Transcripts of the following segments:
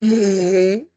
Mhm.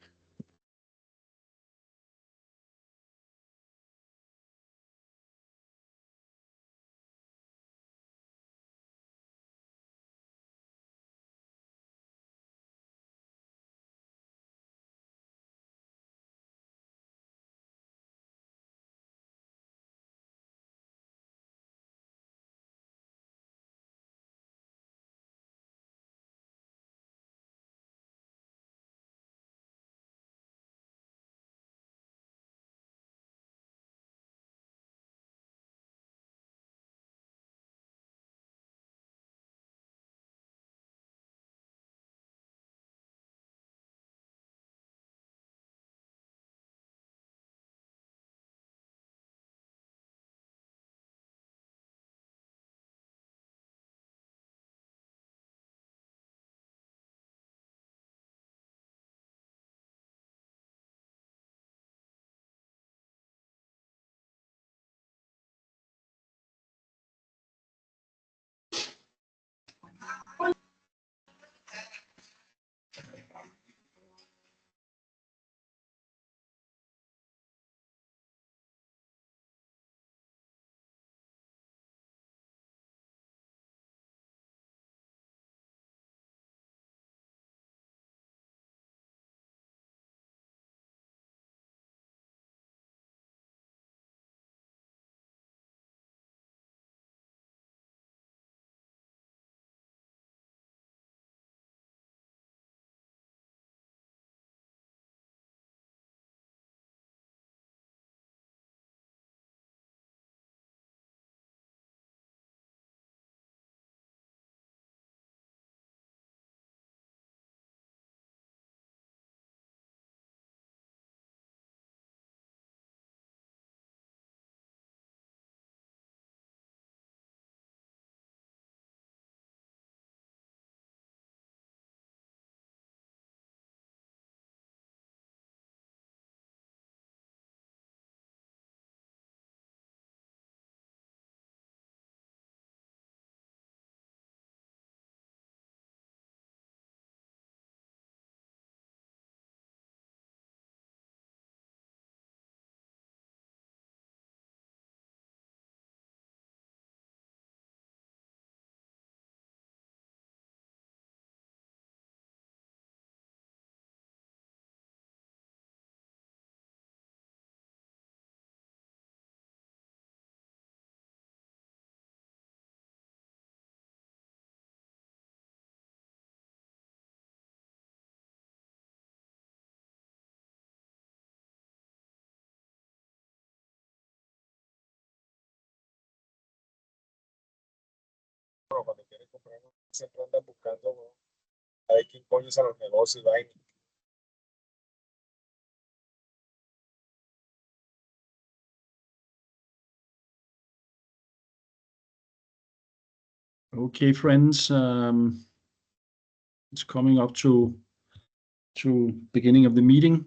Bueno, cuando quieres comprar, siempre andas buscando, ¿no? A ver quién coño a los negocios y vaina. Okay, friends, it's coming up to beginning of the meeting,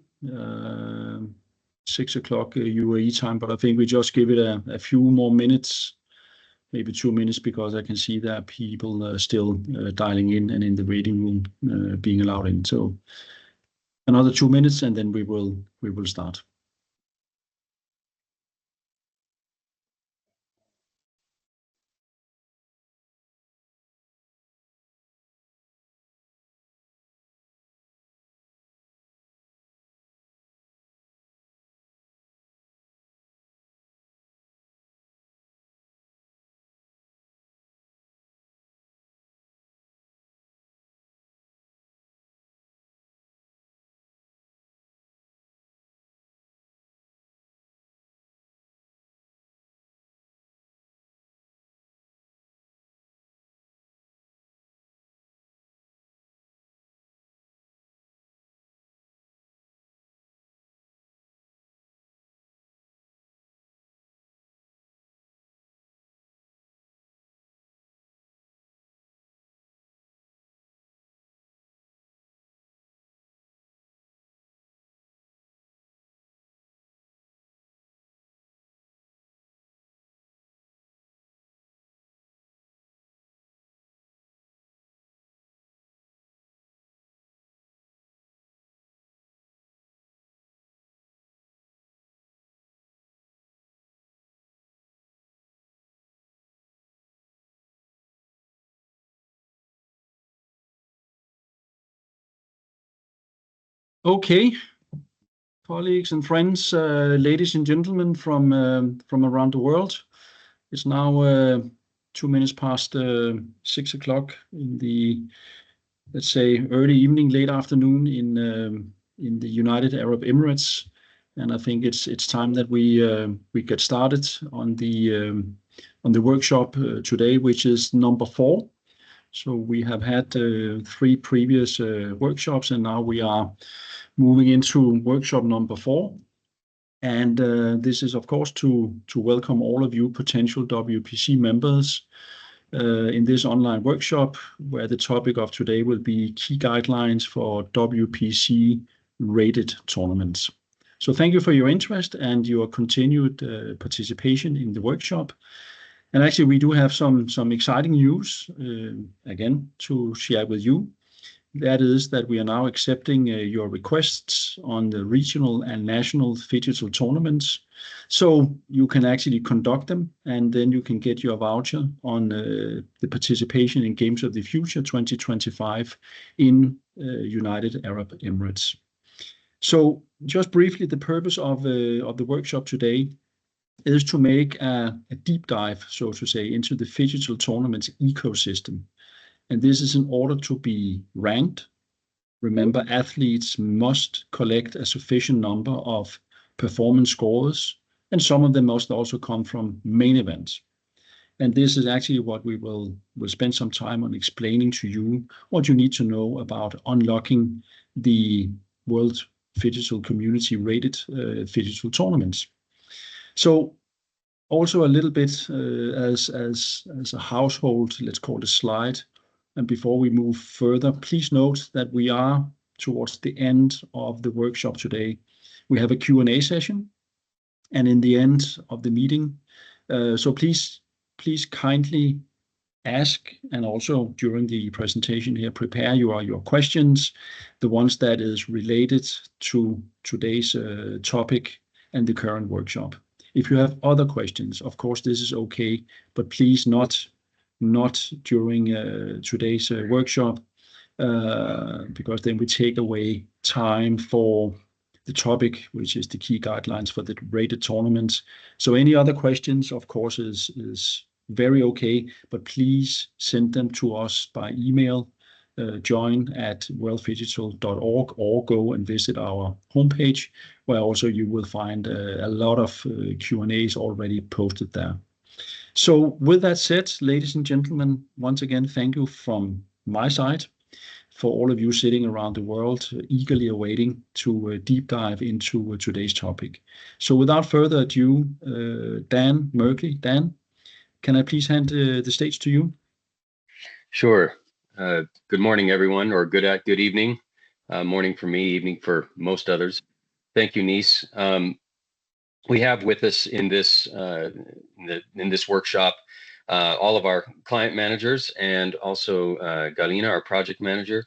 6 o'clock UAE time, but I think we just give it a few more minutes, maybe 2 minutes, because I can see there are people still dialing in and in the waiting room being allowed in. So another 2 minutes, and then we will start. Okay, colleagues and friends, ladies and gentlemen from around the world. It's now 2 minutes past 6 o'clock in the, let's say, early evening, late afternoon in the United Arab Emirates, and I think it's time that we get started on the workshop today, which is number 4. So we have had 3 previous workshops, and now we are moving into workshop number 4. And this is, of course, to welcome all of you potential WPC members in this online workshop, where the topic of today will be key guidelines for WPC rated tournaments. So thank you for your interest and your continued participation in the workshop. And actually, we do have some exciting news, again, to share with you. That is that we are now accepting your requests on the regional and national digital tournaments. So you can actually conduct them, and then you can get your voucher on the participation in Games of the Future 2025 in United Arab Emirates. So just briefly, the purpose of the workshop today is to make a deep dive, so to say, into the digital tournaments ecosystem. And this is in order to be ranked. Remember, athletes must collect a sufficient number of performance scores, and some of them must also come from main events. And this is actually what we'll spend some time on explaining to you, what you need to know about unlocking the World Digital Community rated digital tournaments. So also a little bit as a household, let's call it a slide. And before we move further, please note that we are towards the end of the workshop today. We have a Q&A session, and in the end of the meeting, so please kindly ask, and also during the presentation here, prepare your questions, the ones that is related to today's topic and the current workshop. If you have other questions, of course, this is okay, but please not during today's workshop, because then we take away time for the topic, which is the key guidelines for the rated tournaments. So any other questions, of course, is very okay, but please send them to us by email, join@worlddigital.org, or go and visit our homepage, where also you will find a lot of Q&As already posted there. So with that said, ladies and gentlemen, once again, thank you from my side for all of you sitting around the world, eagerly awaiting to deep dive into today's topic. So without further ado, Dan Merkley. Dan, can I please hand the stage to you? Sure. Good morning, everyone, or good evening. Morning for me, evening for most others. Thank you, Nice. We have with us in this workshop all of our client managers, and also Galina, our project manager.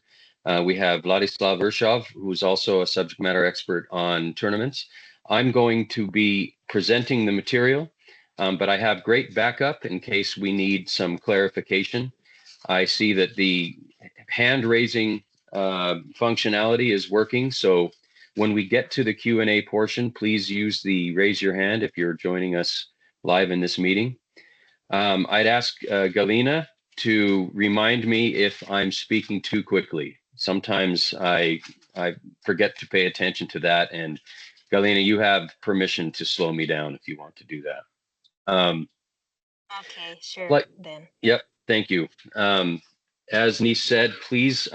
We have Vladislav Urshov, who's also a subject matter expert on tournaments. I'm going to be presenting the material, but I have great backup in case we need some clarification. I see that the hand raising functionality is working, so when we get to the Q&A portion, please use the raise your hand if you're joining us live in this meeting. I'd ask Galina to remind me if I'm speaking too quickly. Sometimes I forget to pay attention to that, and Galina, you have permission to slow me down if you want to do that. Okay, sure, then. Yep, thank you. As Nice said, please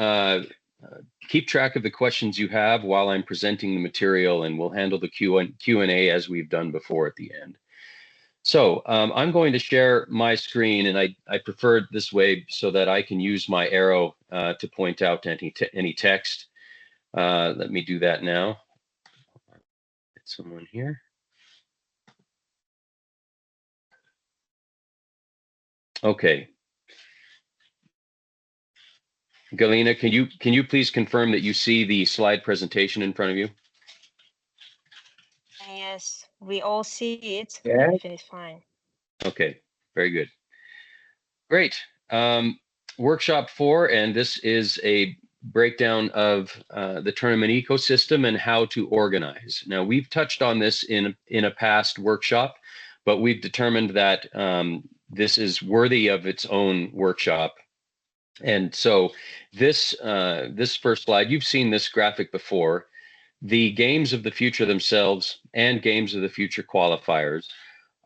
keep track of the questions you have while I'm presenting the material, and we'll handle the Q&A as we've done before at the end. So I'm going to share my screen, and I prefer it this way so that I can use my arrow to point out any text. Let me do that now. Get someone here. Okay. Galina, can you please confirm that you see the slide presentation in front of you? Yes, we all see it. Yeah. Everything is fine. Okay, very good. Great. Workshop 4, and this is a breakdown of the tournament ecosystem and how to organize. Now, we've touched on this in a past workshop, but we've determined that this is worthy of its own workshop. And so this first slide, you've seen this graphic before. The games of the future themselves and games of the future qualifiers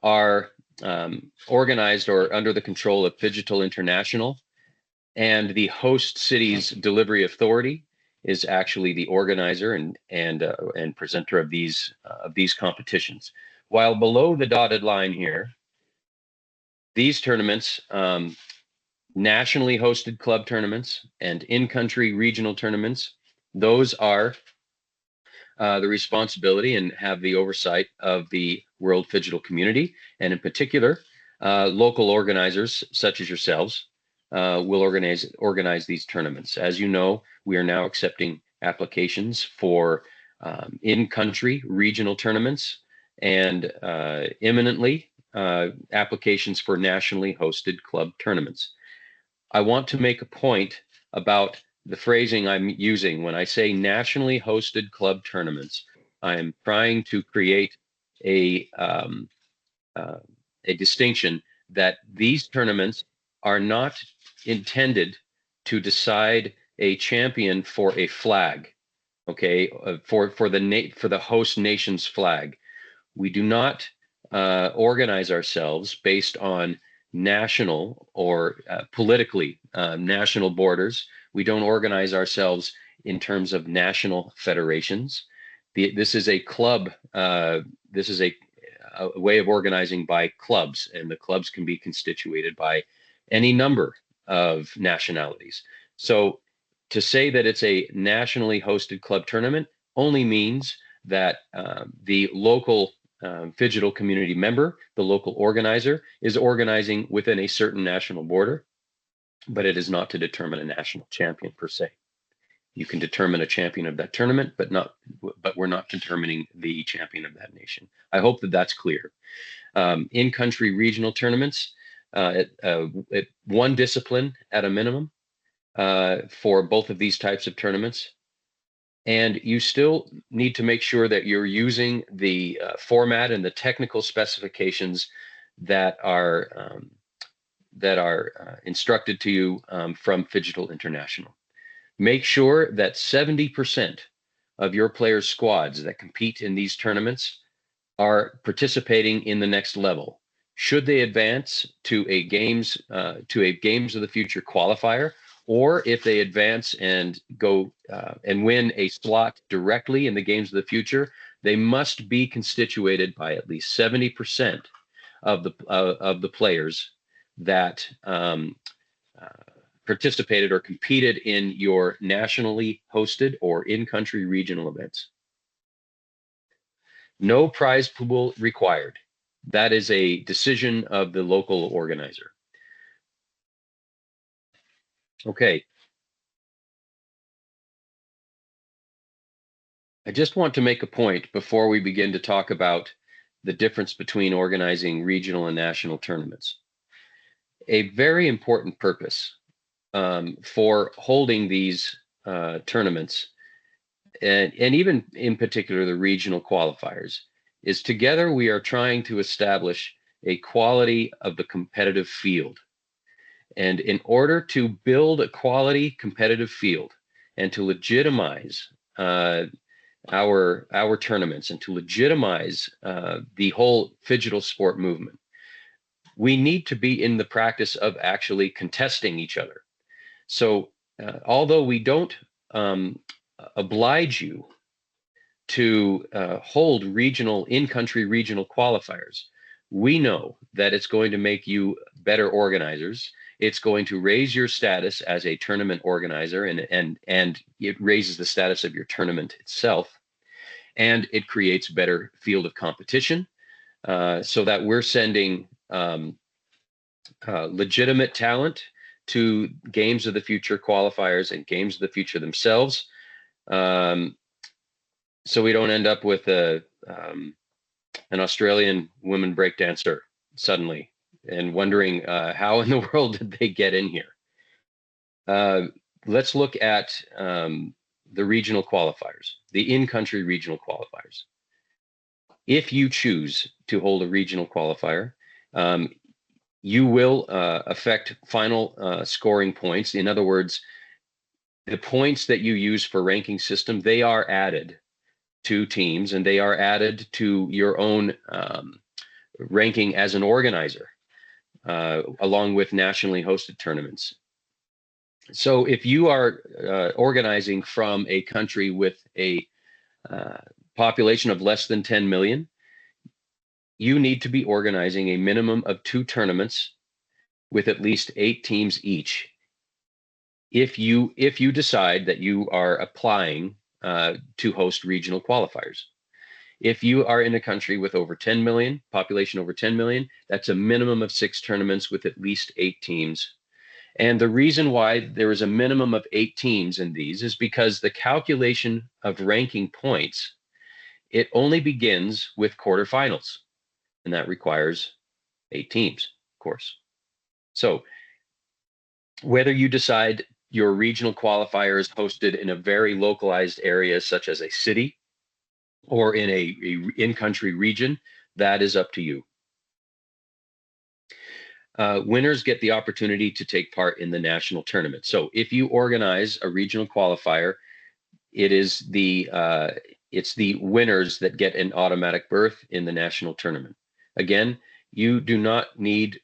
are organized or under the control of Phygital International, and the host city's delivery authority is actually the organizer and presenter of these competitions. While below the dotted line here, these tournaments, nationally hosted club tournaments and in-country regional tournaments, those are the responsibility and have the oversight of the World Phygital Community, and in particular, local organizers such as yourselves will organize these tournaments. As you know, we are now accepting applications for in-country regional tournaments and imminently applications for nationally hosted club tournaments. I want to make a point about the phrasing I'm using. When I say nationally hosted club tournaments, I am trying to create a distinction that these tournaments are not intended to decide a champion for a flag, okay, for the host nation's flag. We do not organize ourselves based on national or politically national borders. We don't organize ourselves in terms of national federations. This is a club. This is a way of organizing by clubs, and the clubs can be constituted by any number of nationalities. So to say that it's a nationally hosted club tournament only means that the local Phygital community member, the local organizer, is organizing within a certain national border, but it is not to determine a national champion per se. You can determine a champion of that tournament, but we're not determining the champion of that nation. I hope that that's clear. In-country regional tournaments, at one discipline at a minimum for both of these types of tournaments. And you still need to make sure that you're using the format and the technical specifications that are instructed to you from Phygital International. Make sure that 70% of your players' squads that compete in these tournaments are participating in the next level. Should they advance to a games of the future qualifier, or if they advance and go and win a slot directly in the games of the future, they must be constituted by at least 70% of the players that participated or competed in your nationally hosted or in-country regional events. No prize pool required. That is a decision of the local organizer. Okay. I just want to make a point before we begin to talk about the difference between organizing regional and national tournaments. A very important purpose for holding these tournaments, and even in particular the regional qualifiers, is together we are trying to establish a quality of the competitive field. And in order to build a quality competitive field and to legitimize our tournaments and to legitimize the whole Phygital sport movement, we need to be in the practice of actually contesting each other. So although we don't oblige you to hold in-country regional qualifiers, we know that it's going to make you better organizers. It's going to raise your status as a tournament organizer, and it raises the status of your tournament itself, and it creates better field of competition, so that we're sending legitimate talent to games of the future qualifiers and games of the future themselves, so we don't end up with an Australian women breakdancer suddenly and wondering how in the world did they get in here. let's look at the regional qualifiers, the in-country regional qualifiers. If you choose to hold a regional qualifier, you will affect final scoring points. In other words, the points that you use for ranking system, they are added to teams, and they are added to your own ranking as an organizer, along with nationally hosted tournaments. So if you are organizing from a country with a population of less than 10 million, you need to be organizing a minimum of 2 tournaments with at least 8 teams each. If you decide that you are applying to host regional qualifiers. If you are in a country with over 10 million, population over 10 million, that's a minimum of 6 tournaments with at least 8 teams. And the reason why there is a minimum of 8 teams in these is because the calculation of ranking points, it only begins with quarterfinals, and that requires 8 teams, of course. So whether you decide your regional qualifier is hosted in a very localized area, such as a city, or in a in-country region, that is up to you. Winners get the opportunity to take part in the national tournament. So if you organize a regional qualifier, it is it's the winners that get an automatic berth in the national tournament. Again, you do not need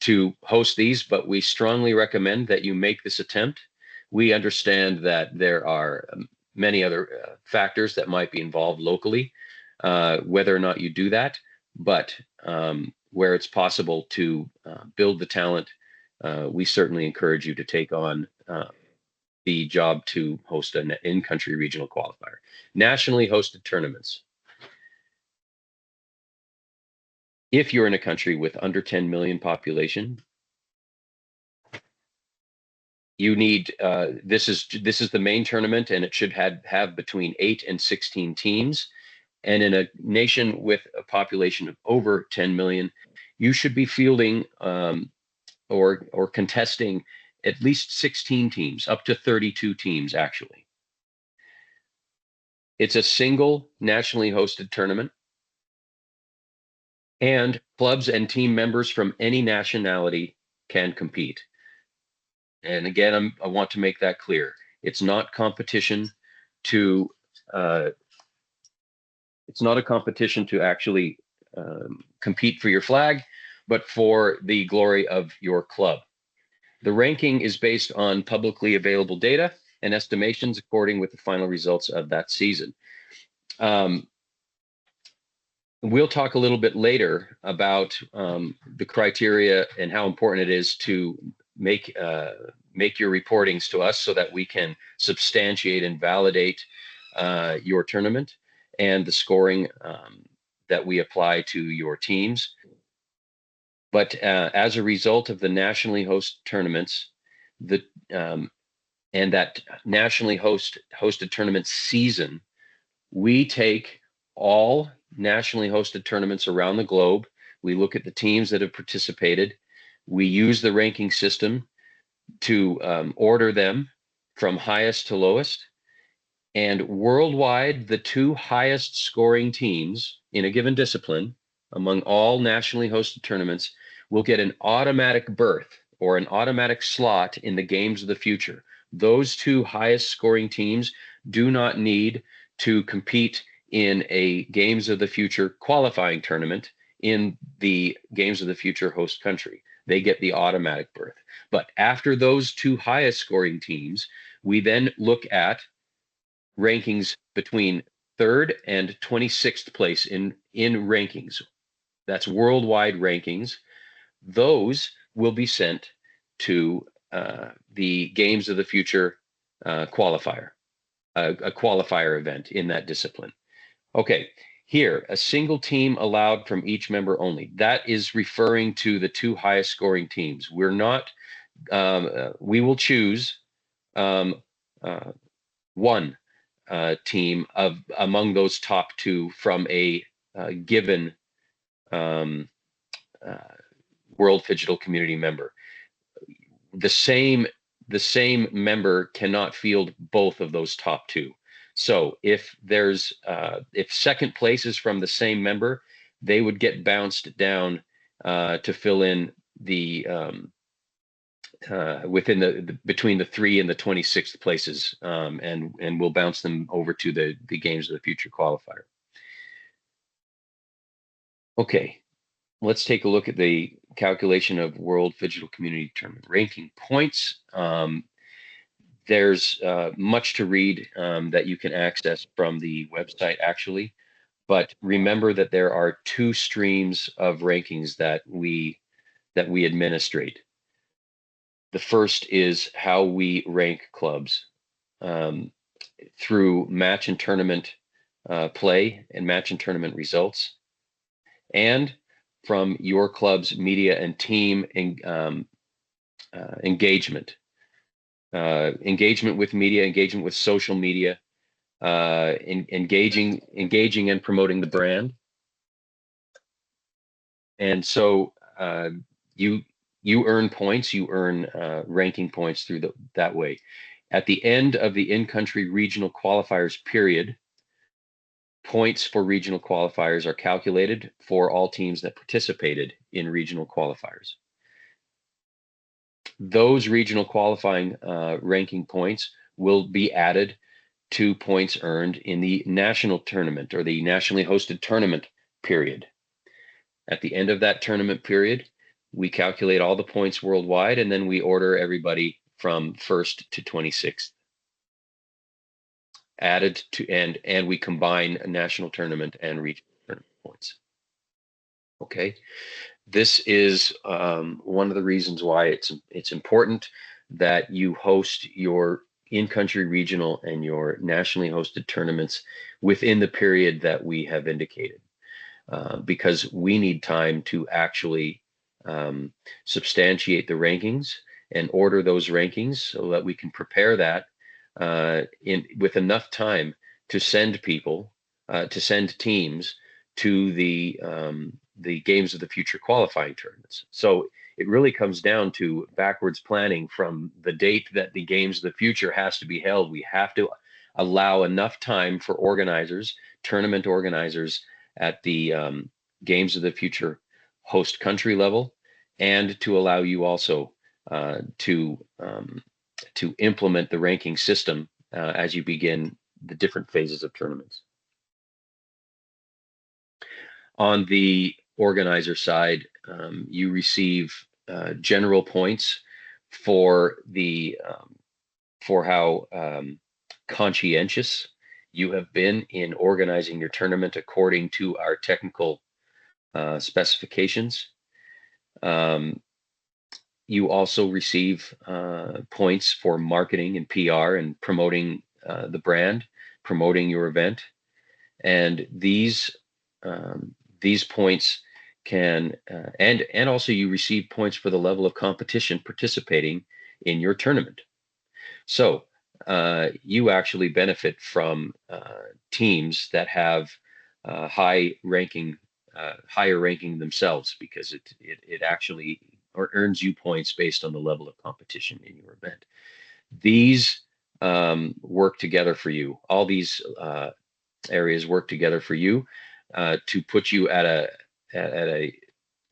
to host these, but we strongly recommend that you make this attempt. We understand that there are many other factors that might be involved locally, whether or not you do that, but where it's possible to build the talent, we certainly encourage you to take on the job to host an in-country regional qualifier. Nationally hosted tournaments. If you're in a country with under 10 million population, you need, this is the main tournament, and it should have between 8 and 16 teams. And in a nation with a population of over 10 million, you should be fielding or contesting at least 16 teams, up to 32 teams, actually. It's a single nationally hosted tournament, and clubs and team members from any nationality can compete. And again, I want to make that clear. It's not competition to it's not a competition to actually compete for your flag, but for the glory of your club. The ranking is based on publicly available data and estimations according with the final results of that season. We'll talk a little bit later about the criteria and how important it is to make your reportings to us so that we can substantiate and validate your tournament and the scoring that we apply to your teams. But as a result of the nationally hosted tournaments, and that nationally hosted tournament season, we take all nationally hosted tournaments around the globe. We look at the teams that have participated. We use the ranking system to order them from highest to lowest. And worldwide, the 2 highest scoring teams in a given discipline among all nationally hosted tournaments will get an automatic berth or an automatic slot in the games of the future. Those 2 highest scoring teams do not need to compete in a Games of the Future qualifying tournament in the Games of the Future host country. They get the automatic berth. But after those 2 highest scoring teams, we then look at rankings between 3rd and 26th place in rankings. That's worldwide rankings. Those will be sent to the Games of the Future qualifier, a qualifier event in that discipline. Okay, here, a single team allowed from each member only. That is referring to the 2 highest scoring teams. We're not, we will choose one team among those top 2 from a given World Digital Community member. The same the same member cannot field both of those top two. So if there's if second place is from the same member, they would get bounced down to fill in the within the between the 3 and the 26th places, and we'll bounce them over to the Games of the Future qualifier. Okay, let's take a look at the calculation of World Digital Community Tournament ranking points. There's much to read that you can access from the website, actually, but remember that there are two streams of rankings that we administrate. The first is how we rank clubs through match and tournament play and match and tournament results, and from your club's media and team engagement. Engagement with media, engagement with social media, engaging and promoting the brand. And so you earn points, you earn ranking points through that way. At the end of the in-country regional qualifiers period, points for regional qualifiers are calculated for all teams that participated in regional qualifiers. Those regional qualifying ranking points will be added to points earned in the national tournament or the nationally hosted tournament period. At the end of that tournament period, we calculate all the points worldwide, and then we order everybody from 1st to 26th. Added to, and we combine a national tournament and regional tournament points. Okay, this is one of the reasons why it's important that you host your in-country regional and your nationally hosted tournaments within the period that we have indicated, because we need time to actually substantiate the rankings and order those rankings so that we can prepare that with enough time to send people, to send teams to the Games of the Future qualifying tournaments. So it really comes down to backwards planning from the date that the Games of the Future has to be held. We have to allow enough time for organizers, tournament organizers at the Games of the Future host country level, and to allow you also to implement the ranking system as you begin the different phases of tournaments. On the organizer side, you receive general points for how conscientious you have been in organizing your tournament according to our technical specifications. You also receive points for marketing and PR and promoting the brand, promoting your event, and these points can and also you receive points for the level of competition participating in your tournament. So you actually benefit from teams that have higher ranking themselves, because it actually earns you points based on the level of competition in your event. These work together for you. All these areas work together for you to put you at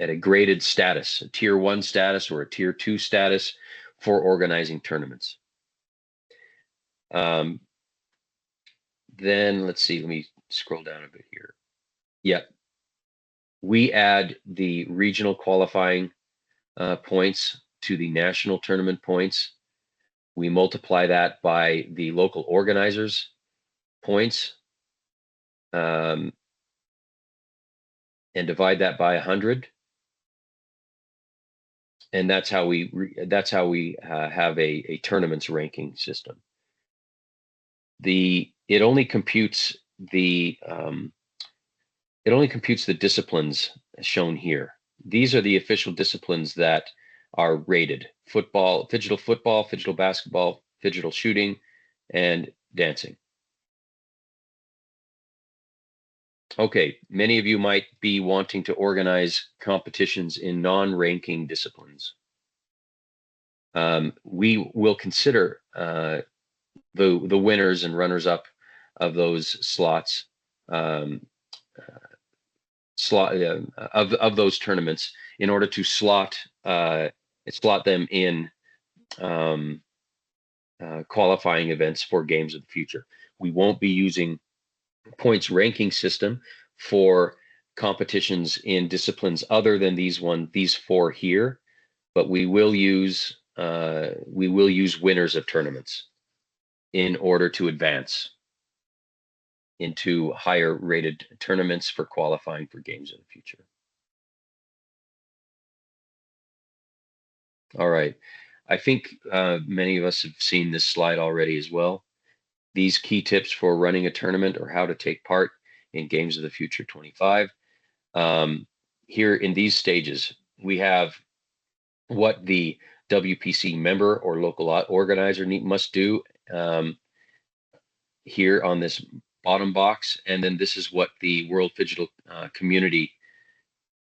a graded status, a tier 1 status or a tier 2 status for organizing tournaments. Then let's see, let me scroll down a bit here. Yeah, we add the regional qualifying points to the national tournament points. We multiply that by the local organizers' points and divide that by 100. And that's how we have a tournaments ranking system. It only computes the disciplines shown here. These are the official disciplines that are rated: football, digital basketball, digital shooting, and dancing. Okay, many of you might be wanting to organize competitions in non-ranking disciplines. we will consider the winners and runners-up of those slots, of those tournaments, in order to slot them in qualifying events for Games of the Future. We won't be using points ranking system for competitions in disciplines other than these four here, but we will use winners of tournaments in order to advance into higher rated tournaments for qualifying for Games of the Future. All right. I think many of us have seen this slide already as well. These key tips for running a tournament or how to take part in Games of the Future 25. Here in these stages, we have what the WPC member or local organizer must do here on this bottom box, and then this is what the World Digital Community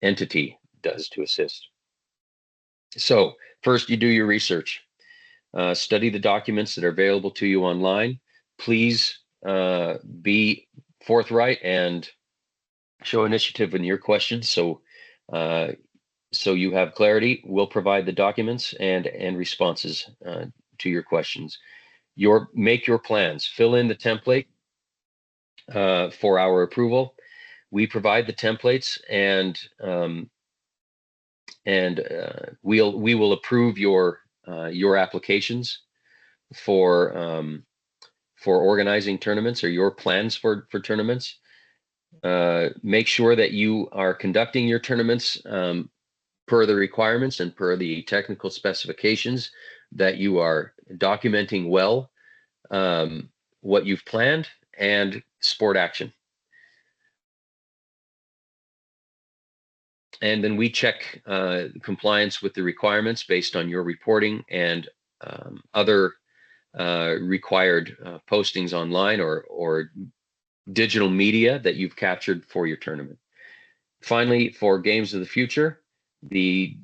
entity does to assist. So first, you do your research. Study the documents that are available to you online. Please be forthright and show initiative in your questions. So you have clarity. We'll provide the documents and responses to your questions. Make your plans. Fill in the template for our approval. We provide the templates, and we will approve your applications for organizing tournaments, or your plans for tournaments. Make sure that you are conducting your tournaments per the requirements and per the technical specifications, that you are documenting well what you've planned, and sport action. And then we check compliance with the requirements based on your reporting and other required postings online or digital media that you've captured for your tournament. Finally, for Games of the Future, the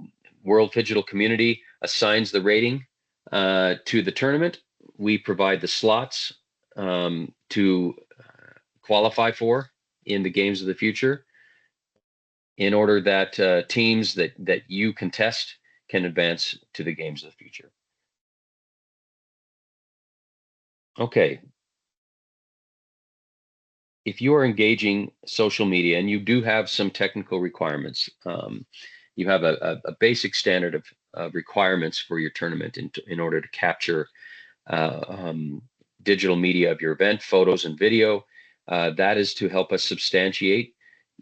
World Digital Community assigns the rating to the tournament. We provide the slots to qualify for in the Games of the Future, in order that teams that you contest can advance to the Games of the Future. Okay. If you are engaging social media and you do have some technical requirements, you have a basic standard of requirements for your tournament in order to capture digital media of your event, photos and video. That is to help us substantiate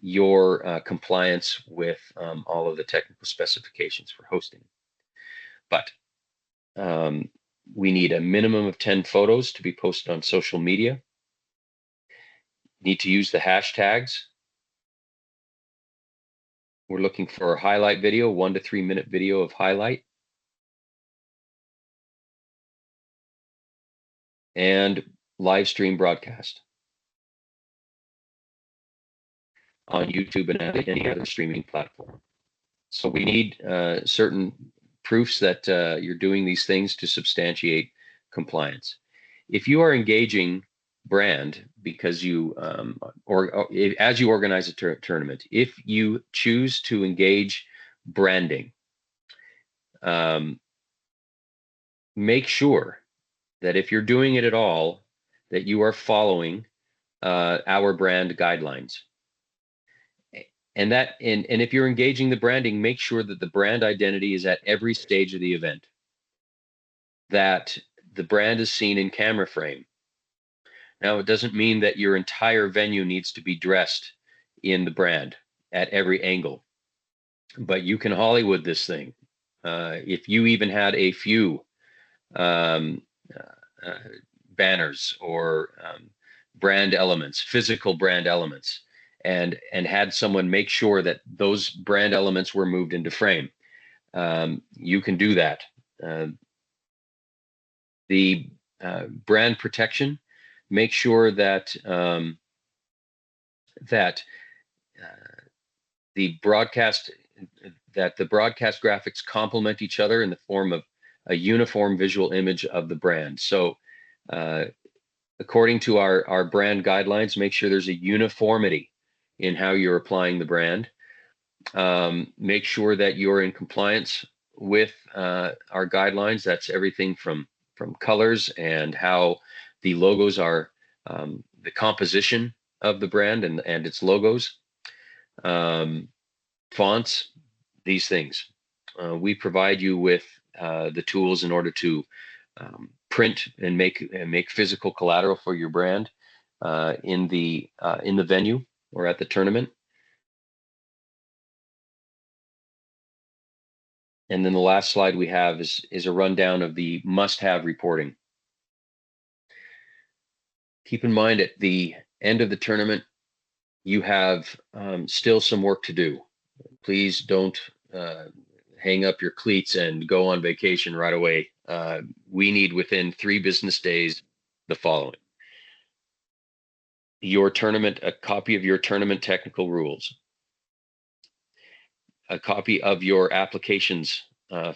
your compliance with all of the technical specifications for hosting. But we need a minimum of 10 photos to be posted on social media. Need to use the hashtags. We're looking for a highlight video, 1 to 3 minute video of highlight. And live stream broadcast on YouTube and any other streaming platform. So we need certain proofs that you're doing these things to substantiate compliance. If you are engaging brand because you as you organize a tournament, if you choose to engage branding, make sure that if you're doing it at all, that you are following our brand guidelines. And if you're engaging the branding, make sure that the brand identity is at every stage of the event, that the brand is seen in camera frame. Now, it doesn't mean that your entire venue needs to be dressed in the brand at every angle, but you can Hollywood this thing. If you even had a few banners or brand elements, physical brand elements, and had someone make sure that those brand elements were moved into frame, you can do that. The brand protection, make sure that the broadcast graphics complement each other in the form of a uniform visual image of the brand. So according to our brand guidelines, make sure there's a uniformity in how you're applying the brand. Make sure that you're in compliance with our guidelines. That's everything from colors and how the logos are, the composition of the brand and its logos, fonts, these things. We provide you with the tools in order to print and make physical collateral for your brand in the venue or at the tournament. And then the last slide we have is a rundown of the must-have reporting. Keep in mind at the end of the tournament, you have still some work to do. Please don't hang up your cleats and go on vacation right away. We need within 3 business days the following: your tournament, a copy of your tournament technical rules, a copy of your applications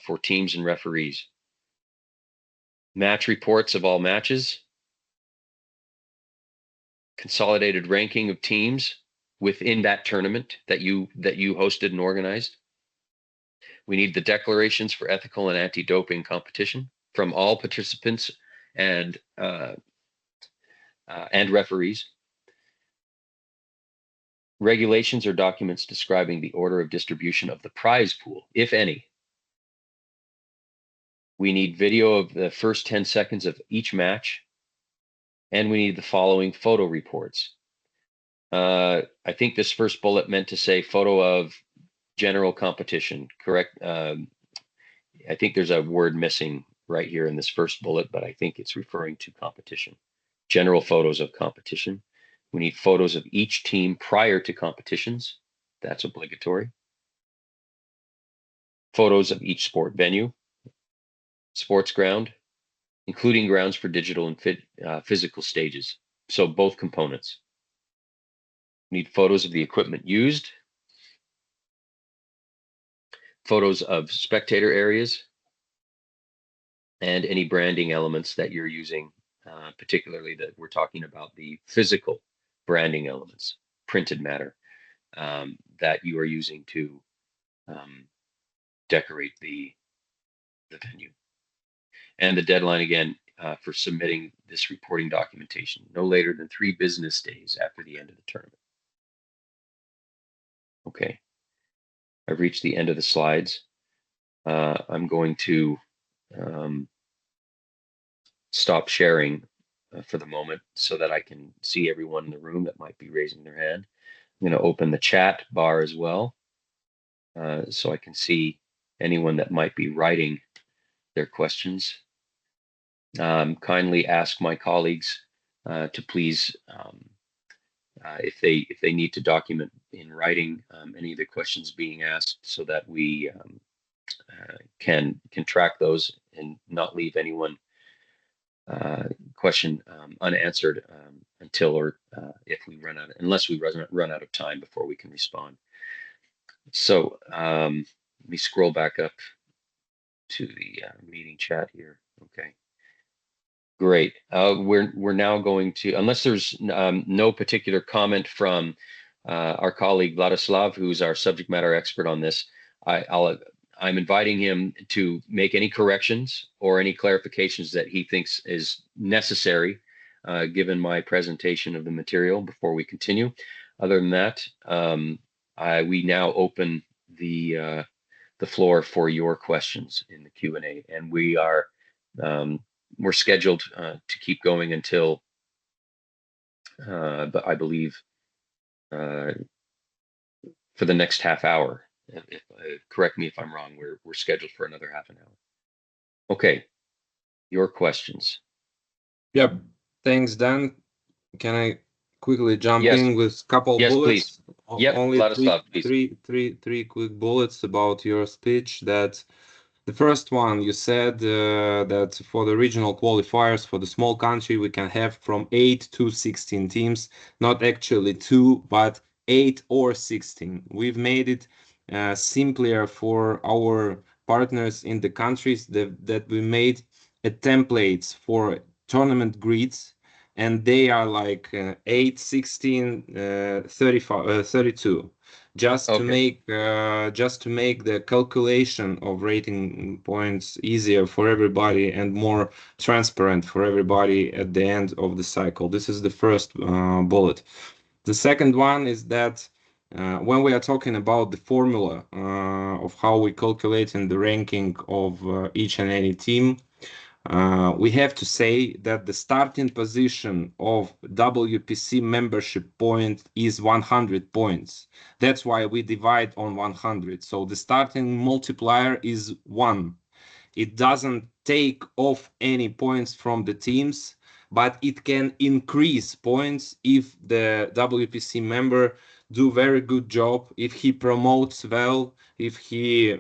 for teams and referees, match reports of all matches, consolidated ranking of teams within that tournament that you hosted and organized. We need the declarations for ethical and anti-doping competition from all participants and referees. Regulations or documents describing the order of distribution of the prize pool, if any. We need video of the first 10 seconds of each match, and we need the following photo reports. I think this first bullet meant to say photo of general competition, correct? I think there's a word missing right here in this first bullet, but I think it's referring to competition. General photos of competition. We need photos of each team prior to competitions. That's obligatory. Photos of each sport venue, sports ground, including grounds for digital and physical stages. So both components. We need photos of the equipment used, photos of spectator areas, and any branding elements that you're using, particularly that we're talking about the physical branding elements, printed matter, that you are using to decorate the venue. And the deadline again for submitting this reporting documentation, no later than 3 business days after the end of the tournament. Okay, I've reached the end of the slides. I'm going to stop sharing for the moment so that I can see everyone in the room that might be raising their hand. I'm going to open the chat bar as well so I can see anyone that might be writing their questions. Kindly ask my colleagues to please, if they need to document in writing any of the questions being asked, so that we can track those and not leave anyone question unanswered until or if we run out, unless we run out of time before we can respond. So let me scroll back up to the meeting chat here. Okay. Great. We're now going to, unless there's no particular comment from our colleague Vladislav, who's our subject matter expert on this, I'm inviting him to make any corrections or any clarifications that he thinks is necessary, given my presentation of the material before we continue. Other than that, we now open the floor for your questions in the Q&A, and we're scheduled to keep going until, but I believe for the next half hour. Correct me if I'm wrong. We're scheduled for another half an hour. Okay, your questions. Yep. Thanks, Dan. Can I quickly jump Yes. in with a couple Yes, bullets? please. Yep, Only Vladislav, please. three quick bullets about your speech. That the first one, you said that for the regional qualifiers for the small country, we can have from 8 to 16 teams, not actually 2, but 8 or 16. We've made it simpler for our partners in the countries that we made templates for tournament grids, and they are like 8, 16, 35, 32, just to make the calculation of rating points easier for everybody and more transparent for everybody at the end of the cycle. This is the first bullet. The second one is that when we are talking about the formula of how we calculate in the ranking of each and any team, we have to say that the starting position of WPC membership point is 100 points. That's why we divide on 100. So the starting multiplier is 1. It doesn't take off any points from the teams, but it can increase points if the WPC member do very good job, if he promotes well, if he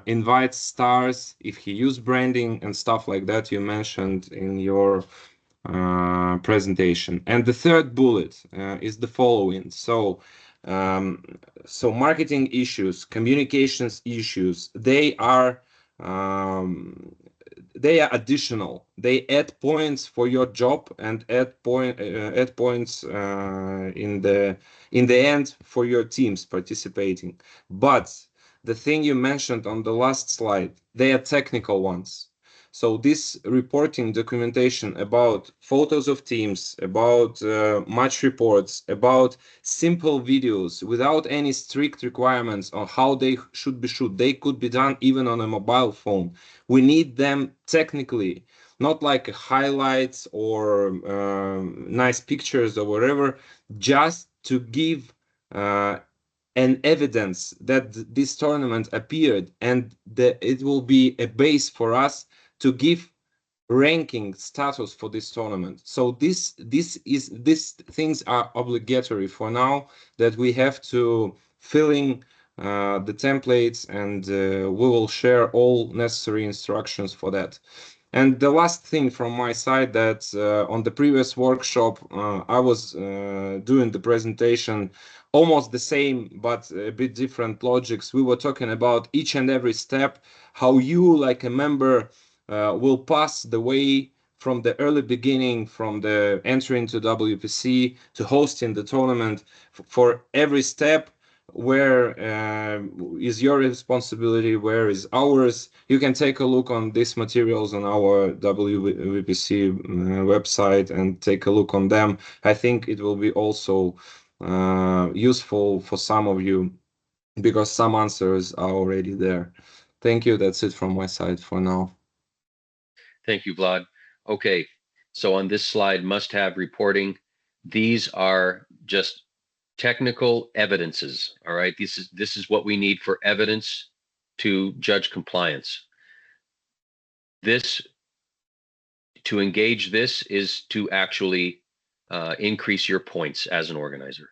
invites stars, if he use branding and stuff like that you mentioned in your presentation. And the third bullet is the following. So marketing issues, communications issues, they are additional. They add points for your job and add points in the end for your teams participating. But the thing you mentioned on the last slide, they are technical ones. So this reporting documentation about photos of teams, about match reports, about simple videos without any strict requirements on how they should be shot. They could be done even on a mobile phone. We need them technically, not like highlights or nice pictures or whatever, just to give an evidence that this tournament appeared, and that it will be a base for us to give ranking status for this tournament. So these things are obligatory for now, that we have to fill in the templates, and we will share all necessary instructions for that. And the last thing from my side, that on the previous workshop I was doing the presentation almost the same but a bit different logics. We were talking about each and every step, how you like a member will pass the way from the early beginning, from the entry into WPC to hosting the tournament. For every step, where is your responsibility, where is ours. You can take a look on these materials on our WPC website and take a look on them. I think it will be also useful for some of you, because some answers are already there. Thank you. That's it from my side for now. Thank you, Vlad. Okay, so on this slide, must-have reporting, these are just technical evidences. All right, this is what we need for evidence to judge compliance. This, to engage this, is to actually increase your points as an organizer.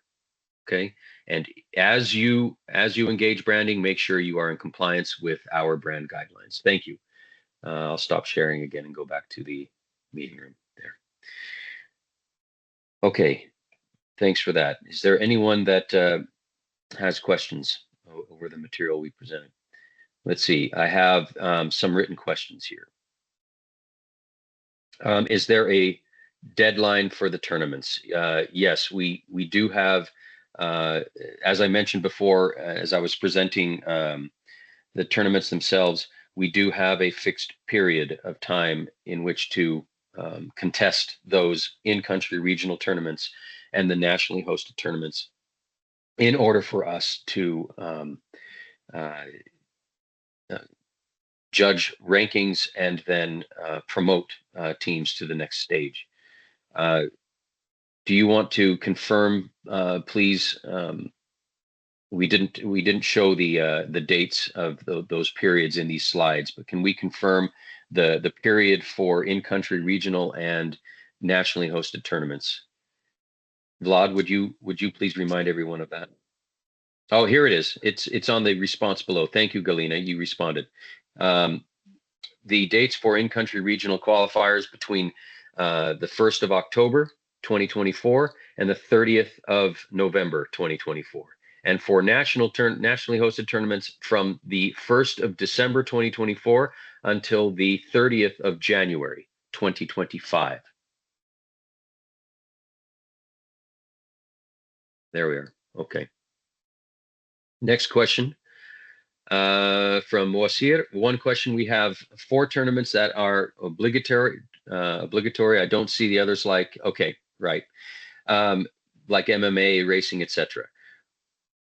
Okay, and as you engage branding, make sure you are in compliance with our brand guidelines. Thank you. I'll stop sharing again and go back to the meeting room there. Okay, thanks for that. Is there anyone that has questions over the material we presented? Let's see, I have some written questions here. Is there a deadline for the tournaments? Yes, we do have, as I mentioned before, as I was presenting the tournaments themselves, we do have a fixed period of time in which to contest those in-country regional tournaments and the nationally hosted tournaments, in order for us to judge rankings and then promote teams to the next stage. Do you want to confirm, please? We didn't show the dates of those periods in these slides, but can we confirm the period for in-country regional and nationally hosted tournaments? Vlad, would you please remind everyone of that? Oh, here it is. It's on the response below. Thank you, Galina. You responded. The dates for in-country regional qualifiers between the 1st of October 2024 and the 30th of November 2024. and for nationally hosted tournaments from the 1st of December 2024 until the 30th of January 2025. There we are. Okay. Next question from Moasir. One question: we have 4 tournaments that are obligatory. I don't see the others like, okay, right. Like MMA, racing, etc.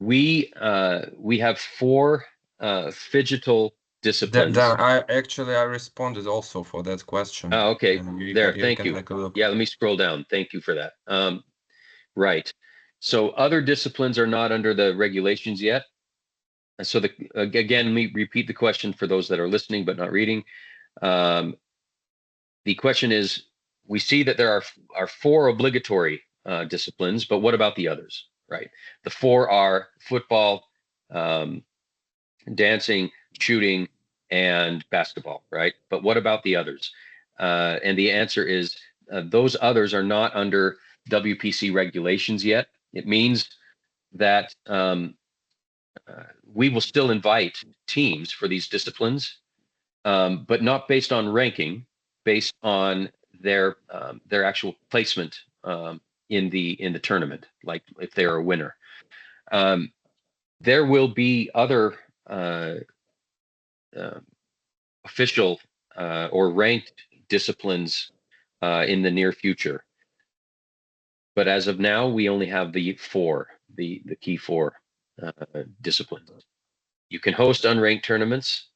We have 4 phygital disciplines. I responded also for that question. Oh, okay. Thank you. Take a look. Yeah, let me scroll down. Thank you for that. Right. So other disciplines are not under the regulations yet. So again, let me repeat the question for those that are listening but not reading. The question is, we see that there are 4 obligatory disciplines, but what about the others? Right. The 4 are football, dancing, shooting, and basketball. Right. But what about the others? And the answer is those others are not under WPC regulations yet. It means that we will still invite teams for these disciplines, but not based on ranking, based on their actual placement in the tournament, like if they're a winner. There will be other official or ranked disciplines in the near future. But as of now, we only have the key 4 disciplines. You can host unranked tournaments,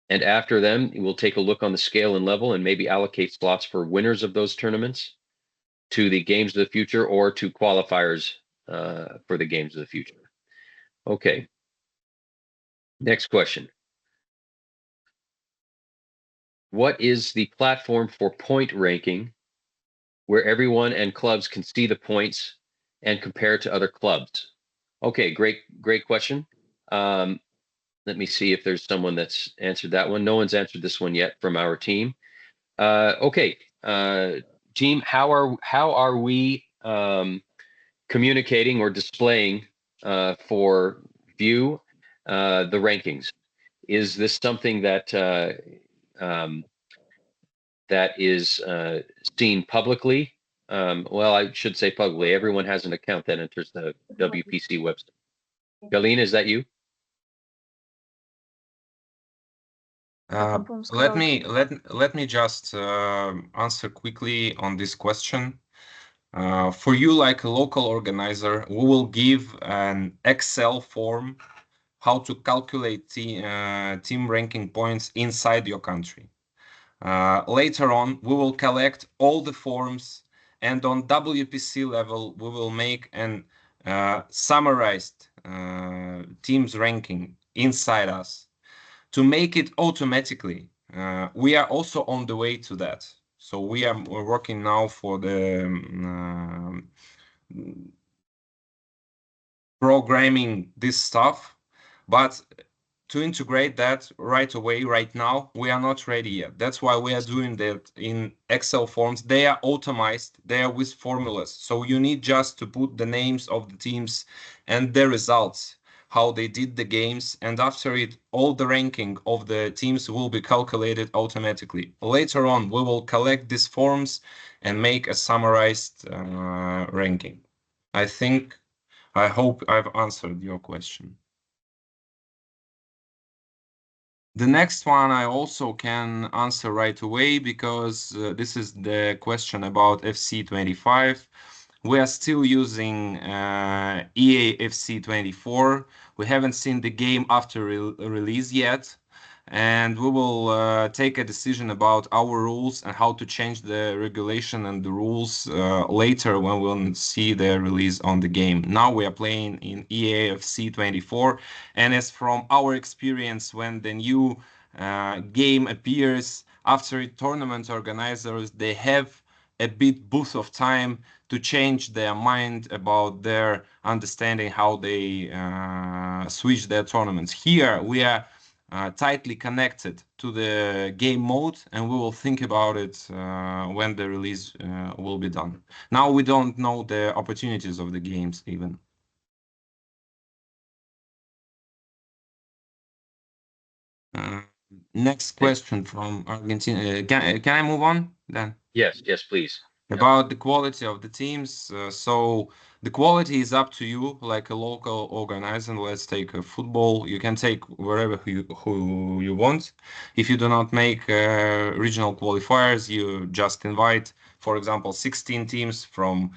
and after them, we'll take a look on the scale and level and maybe allocate slots for winners of those tournaments to the games of the future or to qualifiers for the games of the future. Okay. Next question. What is the platform for point ranking where everyone and clubs can see the points and compare to other clubs? Okay, great question. Let me see if there's someone that's answered that one. No one's answered this one yet from our team. Okay, team, how are we communicating or displaying for view the rankings? Is this something that that is seen publicly? Well, I should say publicly. Everyone has an account that enters the WPC website. Galina, is that you? Let me just answer quickly on this question. For you, like a local organizer, we will give an Excel form how to calculate team ranking points inside your country. Later on, we will collect all the forms, and on WPC level, we will make an summarized teams ranking inside us. To make it automatically, we are also on the way to that. So we're working now for the programming this stuff, but to integrate that right away, right now, we are not ready yet. That's why we are doing that in Excel forms. They are automized, they are with formulas. So you need just to put the names of the teams and the results, how they did the games, and after it, all the ranking of the teams will be calculated automatically. Later on, we will collect these forms and make a summarized ranking. I hope I've answered your question. The next one I also can answer right away because this is the question about FC25. We are still using EA FC24. We haven't seen the game after release yet, and we will take a decision about our rules and how to change the regulation and the rules later when we'll see the release on the game. Now we are playing in EA FC24, and as from our experience, when the new game appears, after it, tournament organizers, they have a bit boost of time to change their mind about their understanding how they switch their tournaments. Here we are tightly connected to the game mode, and we will think about it when the release will be done. Now we don't know the opportunities of the games even. Next question from Argentina. Can I move on then? Yes, please. About the quality of the teams. So the quality is up to you, like a local organizer. Let's take a football. You can take wherever who you want. If you do not make regional qualifiers, you just invite, for example, 16 teams from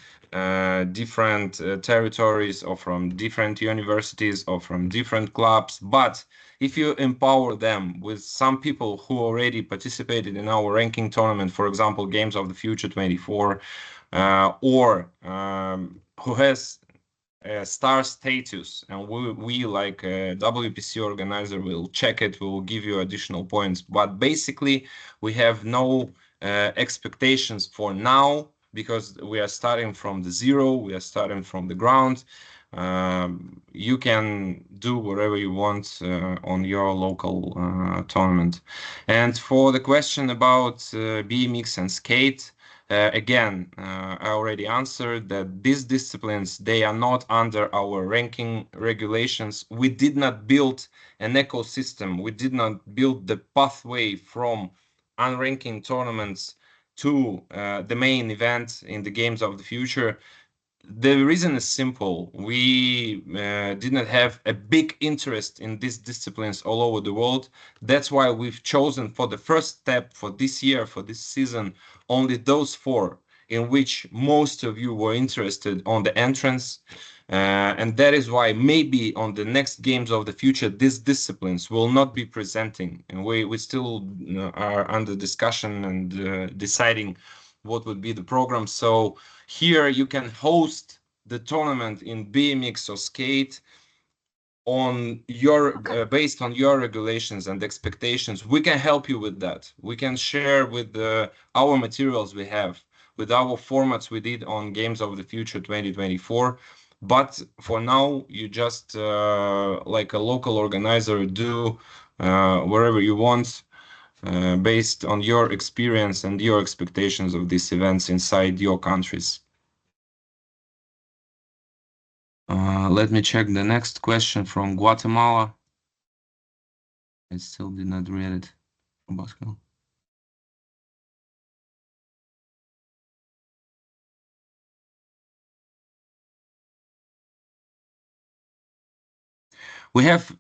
different territories or from different universities or from different clubs. But if you empower them with some people who already participated in our ranking tournament, for example, Games of the Future 24, or who has a star status, and we like a WPC organizer will check it, we will give you additional points. But basically, we have no expectations for now because we are starting from the zero, we are starting from the ground. You can do whatever you want on your local tournament. And for the question about BMX and skate, again, I already answered that these disciplines, they are not under our ranking regulations. We did not build an ecosystem. We did not build the pathway from unranking tournaments to the main event in the Games of the Future. The reason is simple. We did not have a big interest in these disciplines all over the world. That's why we've chosen for the first step for this year, for this season, only those four in which most of you were interested on the entrance. And that is why maybe on the next Games of the Future, these disciplines will not be presenting. And we still are under discussion and deciding what would be the program. So here you can host the tournament in BMX or skate on your based on your regulations and expectations. We can help you with that. We can share with our materials we have, with our formats we did on Games of the Future 2024. But for now, you just like a local organizer do wherever you want. Based on your experience and your expectations of these events inside your countries. Let me check the next question from Guatemala. I still did not read it. We have,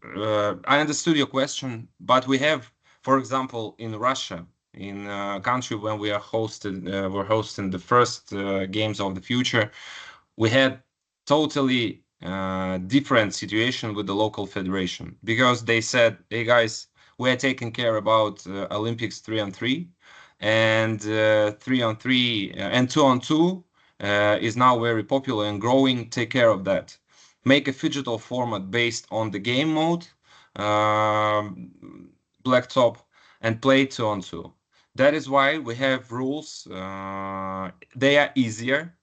I understood your question, but we have, for example, in Russia, in a country when we're hosting the first Games of the Future, we had totally different situation with the local federation because they said, hey guys, we're taking care about Olympics 3-on-3 and 3-on-3 and 2-on-2 is now very popular and growing. Take care of that. Make a phygital format based on the game mode, blacktop, and play 2-on-2. That is why we have rules. They are easier.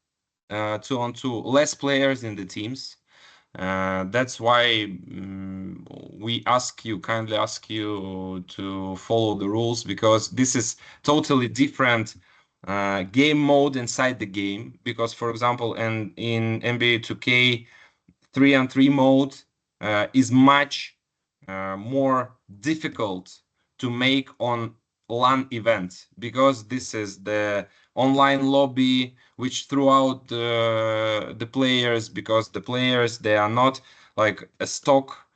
2-on-2, less players in the teams. That's why we kindly ask you to follow the rules because this is totally different game mode inside the game. Because, for example, in NBA 2K, 3-on-3 mode is much more difficult to make on LAN events because this is the online lobby which throughout the players, because the players, they are not like a stock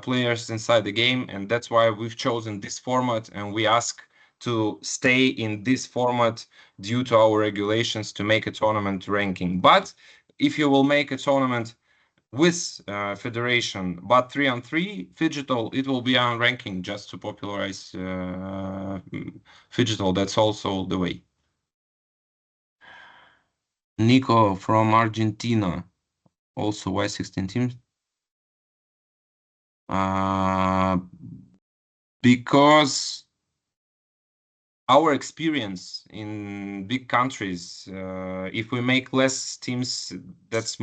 players inside the game, and that's why we've chosen this format and we ask to stay in this format due to our regulations to make a tournament ranking. But if you will make a tournament with federation, but 3-on-3 phygital, it will be on ranking just to popularize phygital. That's also the way. Nico from Argentina, also Y16 teams. Because our experience in big countries, if we make less teams, that's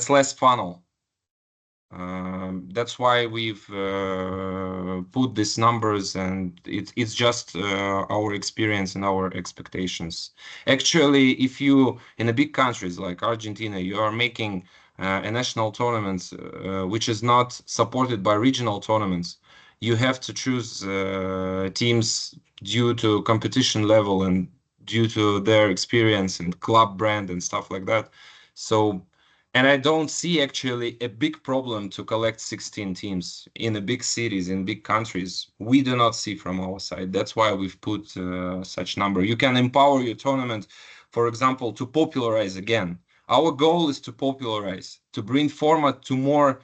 less funnel. That's why we've put these numbers, and it's just our experience and our expectations. Actually, if you in a big countries like Argentina, you are making a national tournament which is not supported by regional tournaments, you have to choose teams due to competition level and due to their experience and club brand and stuff like that. So, and I don't see actually a big problem to collect 16 teams in a big cities, in big countries. We do not see from our side. That's why we've put such number. You can empower your tournament, for example, to popularize again. Our goal is to popularize, to bring format to more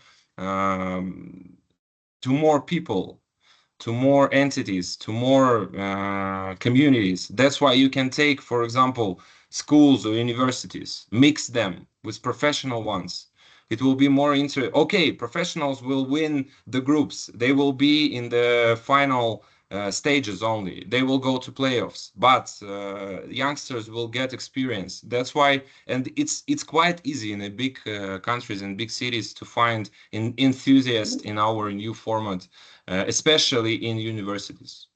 people, to more entities, to more communities. That's why you can take, for example, schools or universities, mix them with professional ones. It will be more interesting. Okay, professionals will win the groups. They will be in the final stages only. They will go to playoffs, but youngsters will get experience. That's why, and it's quite easy in a big countries and big cities to find an enthusiast in our new format, especially in universities.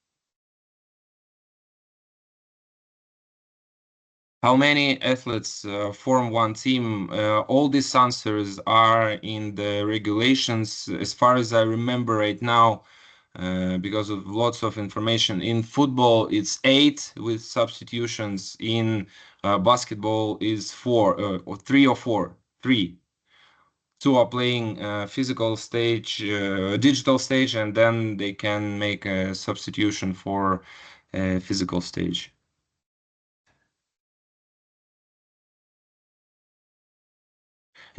How many athletes form one team? All these answers are in the regulations. As far as I remember right now, because of lots of information. In football, it's 8 with substitutions. In basketball is 4 or 3 or 4. 3. 2 are playing physical stage, digital stage, and then they can make a substitution for physical stage.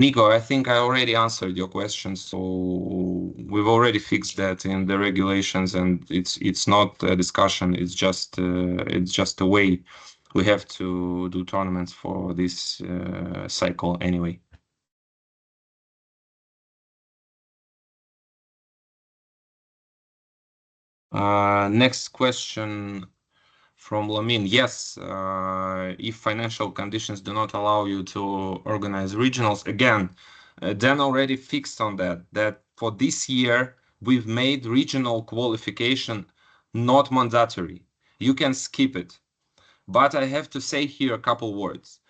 Nico, I think I already answered your question, so we've already fixed that in the regulations, and it's not a discussion. It's just a way we have to do tournaments for this cycle anyway. Next question from Lamin. Yes, if financial conditions do not allow you to organize regionals again, Dan already fixed on that for this year we've made regional qualification not mandatory. You can skip it. But I have to say here a couple words.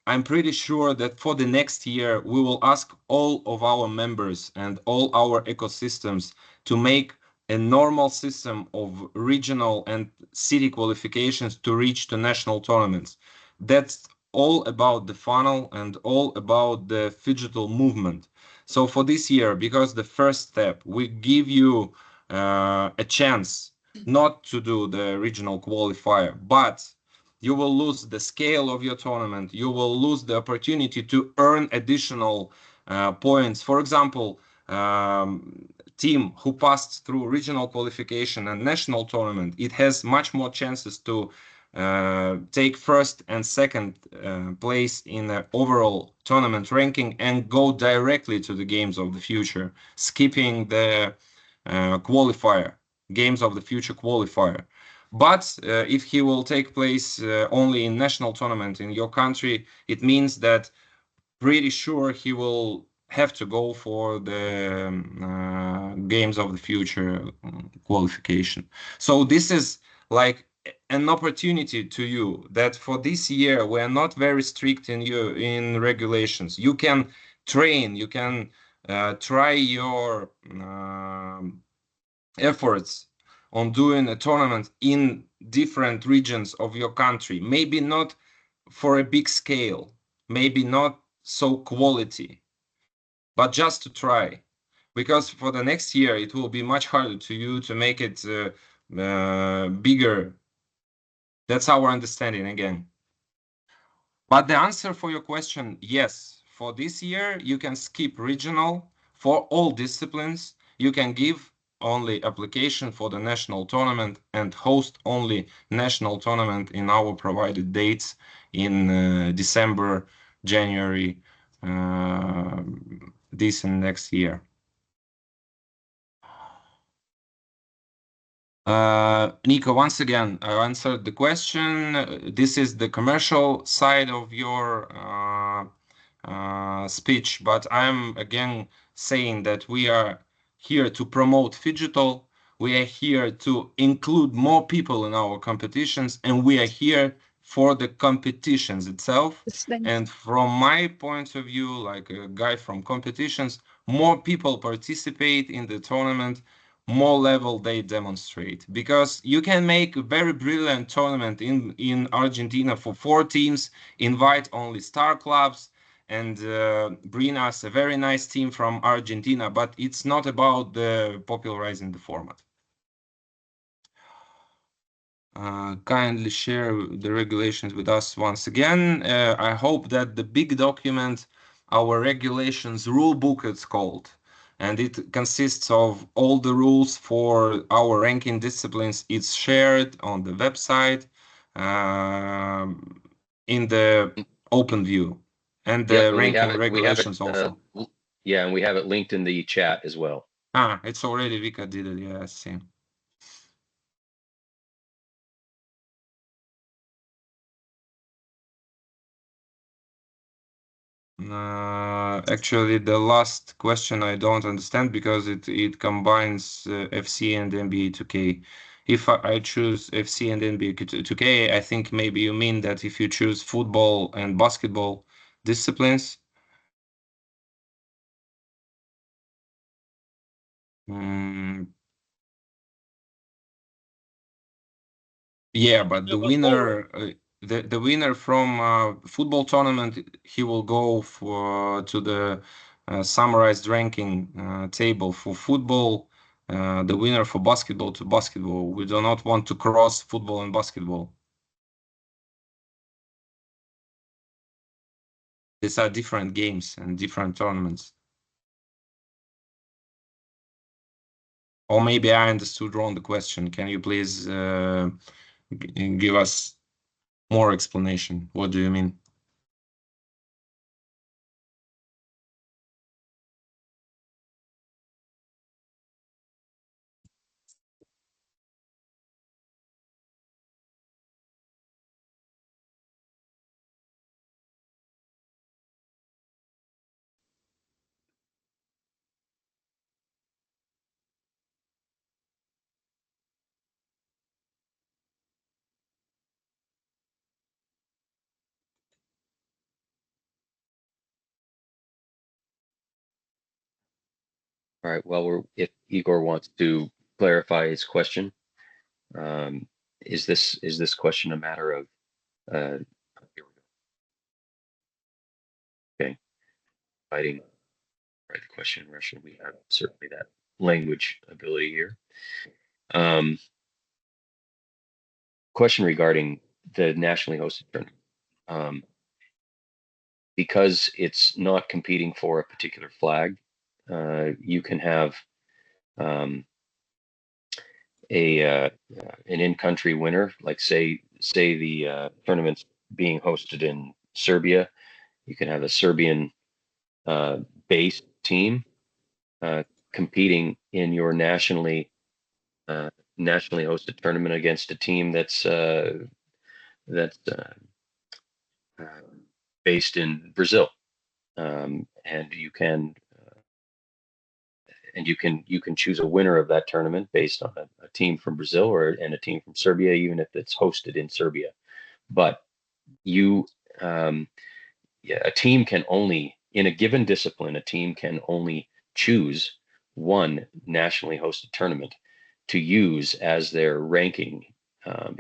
I'm pretty sure that for the next year we will ask all of our members and all our ecosystems to make a normal system of regional and city qualifications to reach to national tournaments. That's all about the funnel and all about the digital movement. So for this year, because the first step, we give you a chance not to do the regional qualifier, but you will lose the scale of your tournament. You will lose the opportunity to earn additional points. For example, team who passed through regional qualification and national tournament, it has much more chances to take first and second place in the overall tournament ranking and go directly to the games of the future, skipping the qualifier, games of the future qualifier. But if he will take place only in national tournament in your country, it means that pretty sure he will have to go for the games of the future qualification. So this is like an opportunity to you that for this year we are not very strict in regulations. You can train, you can try your efforts on doing a tournament in different regions of your country. Maybe not for a big scale, maybe not so quality, but just to try. Because for the next year, it will be much harder to you to make it bigger. That's our understanding again. But the answer for your question, yes. For this year, you can skip regional. For all disciplines, you can give only application for the national tournament and host only national tournament in our provided dates in December, January, this and next year. Nico, once again, I answered the question. This is the commercial side of your speech, but I'm again saying that we are here to promote Phygital. We are here to include more people in our competitions, and we are here for the competitions itself. And from my point of view, like a guy from competitions, more people participate in the tournament, more level they demonstrate. Because you can make a very brilliant tournament in Argentina for 4 teams, invite only star clubs, and bring us a very nice team from Argentina, but it's not about the popularizing the format. Kindly share the regulations with us once again. I hope that the big document, our regulations rule book, it's called, and it consists of all the rules for our ranking disciplines. It's shared on the website in the open view, and the Yep, and ranking regulations we have it, also. yeah, and we have it linked in the chat as well. It's already Vika did it. Yeah, I see. Actually, the last question I don't understand because it combines FC and NBA 2K. If I choose FC and NBA 2K, I think maybe you mean that if you choose football and basketball disciplines. Yeah, but the winner, the winner from football tournament, he will go to the summarized ranking table for football. The winner for basketball to basketball. We do not want to cross football and basketball. These are different games and different tournaments. Or maybe I understood wrong the question. Can you please give us more explanation? What do you mean? All right. Well, if Igor wants to clarify his question, is this question a matter of? Here we go. Okay, fighting. Right, the question in Russian. We have certainly that language ability here. Question regarding the nationally hosted tournament. Because it's not competing for a particular flag, you can have an in-country winner, like say the tournament's being hosted in Serbia. You can have a Serbian based team competing in your nationally hosted tournament against a team that's based in Brazil, and you can choose a winner of that tournament based on a team from Brazil and a team from Serbia, even if it's hosted in Serbia. But a team can only, in a given discipline, a team can only choose one nationally hosted tournament to use as their ranking as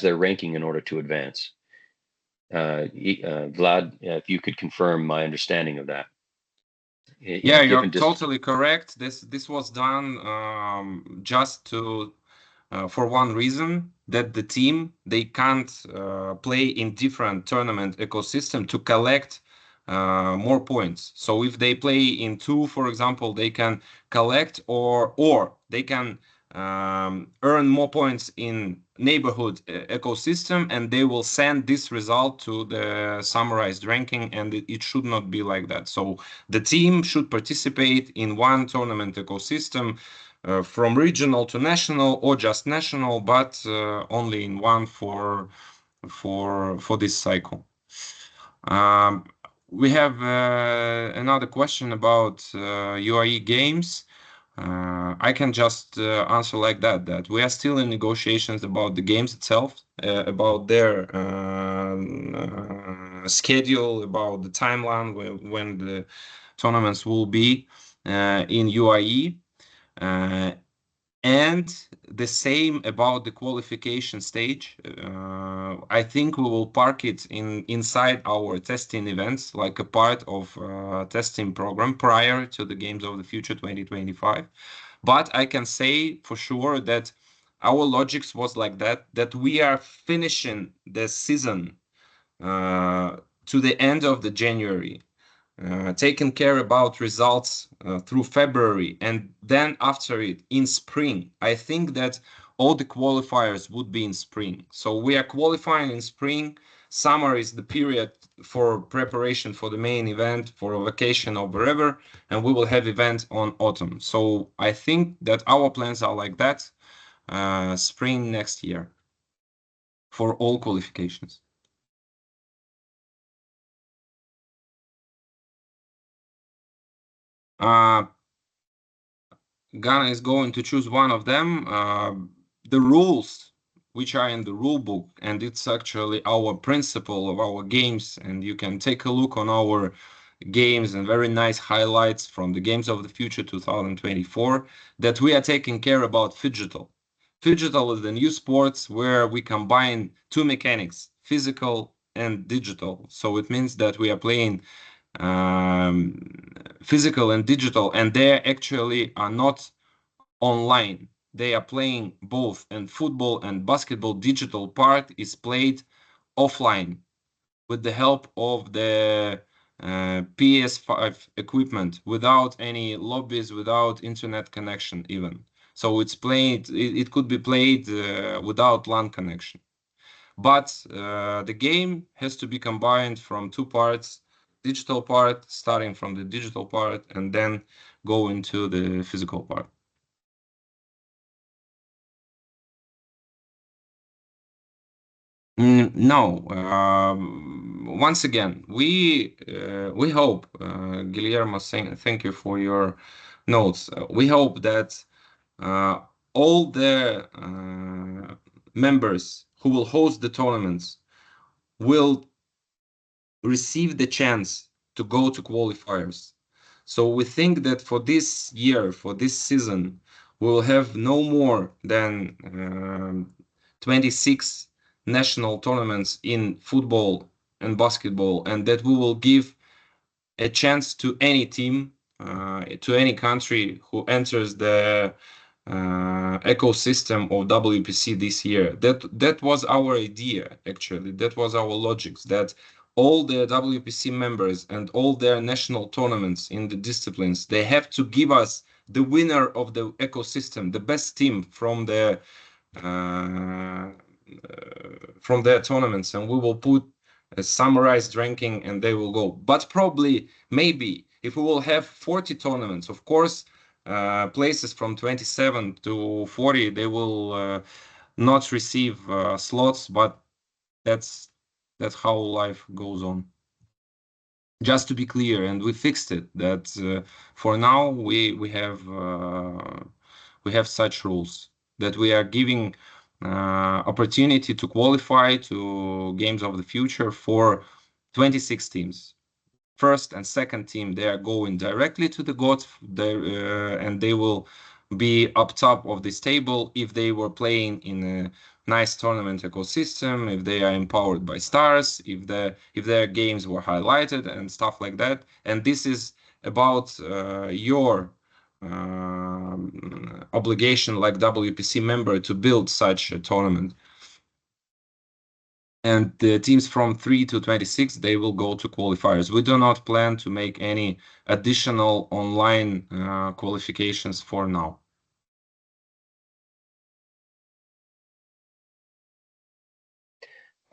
their ranking in order to advance. Vlad, if you could confirm my understanding of that. Yeah, you're totally correct. This was done just to for one reason, that the team they can't play in different tournament ecosystem to collect more points. So if they play in 2, for example, they can collect or they can earn more points in neighborhood ecosystem, and they will send this result to the summarized ranking, and it should not be like that. So the team should participate in one tournament ecosystem from regional to national or just national, but only in one for this cycle. We have another question about UAE games. I can just answer like that we are still in negotiations about the games itself, about their schedule, about the timeline when the tournaments will be in UAE. And the same about the qualification stage. I think we will park it inside our testing events, like a part of testing program prior to the Games of the Future 2025. But I can say for sure that our logics was like that we are finishing the season to the end of the January, taking care about results through February, and then after it in spring. I think that all the qualifiers would be in spring. So we are qualifying in spring. Summer is the period for preparation for the main event, for a vacation or wherever, and we will have event on autumn. So I think that our plans are like that, spring next year for all qualifications. Ghana is going to choose one of them. The rules which are in the rule book, and it's actually our principle of our games, and you can take a look on our games and very nice highlights from the Games of the Future 2024, that we are taking care about phygital. Phygital is the new sports where we combine two mechanics, physical and digital. So it means that we are playing physical and digital, and they actually are not online. They are playing both, and football and basketball digital part is played offline with the help of the PS5 equipment, without any lobbies, without internet connection even. So it's played. It could be played without LAN connection. But the game has to be combined from two parts: digital part, starting from the digital part, and then go into the physical part. No. Once again, we hope, Guillermo, thank you for your notes. We hope that all the members who will host the tournaments will receive the chance to go to qualifiers. So we think that for this year, for this season, we will have no more than 26 national tournaments in football and basketball, and that we will give a chance to any team, to any country who enters the ecosystem of WPC this year. That was our idea, actually. That was our logics, that all the WPC members and all their national tournaments in the disciplines, they have to give us the winner of the ecosystem, the best team from their tournaments, and we will put a summarized ranking and they will go. But probably, maybe, if we will have 40 tournaments, of course, places from 27 to 40, they will not receive slots, but that's how life goes on. Just to be clear, and we fixed it, that for now we have such rules that we are giving opportunity to qualify to Games of the Future for 26 teams. First and second team, they are going directly to the GOAT, and they will be up top of this table if they were playing in a nice tournament ecosystem, if they are empowered by stars, if their games were highlighted and stuff like that. And this is about your obligation like WPC member to build such a tournament. And the teams from 3 to 26, they will go to qualifiers. We do not plan to make any additional online qualifications for now.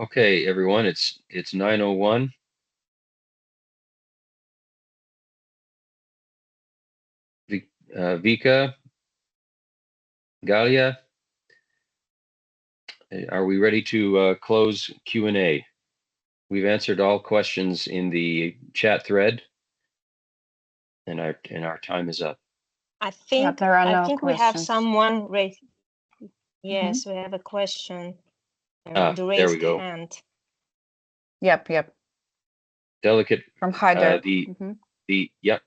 Okay, everyone, it's 9:01. Vika, Galia, are we ready to close Q&A? We've answered all questions in the chat thread, and our time is up. I think there are no we have questions. someone raised. Yes, we have a question. The There raised we go. hand. Yep. Delicate. From Haider. Yep.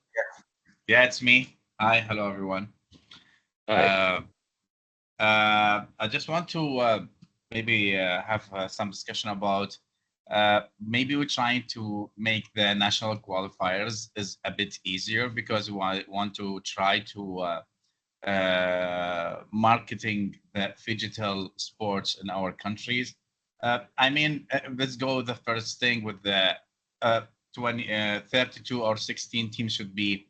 Yeah, it's me. Hi, hello everyone. Hi. I just want to maybe have some discussion about maybe we're trying to make the national qualifiers is a bit easier because we want to try to marketing the digital sports in our countries. I mean, let's go the first thing with the 32 or 16 teams should be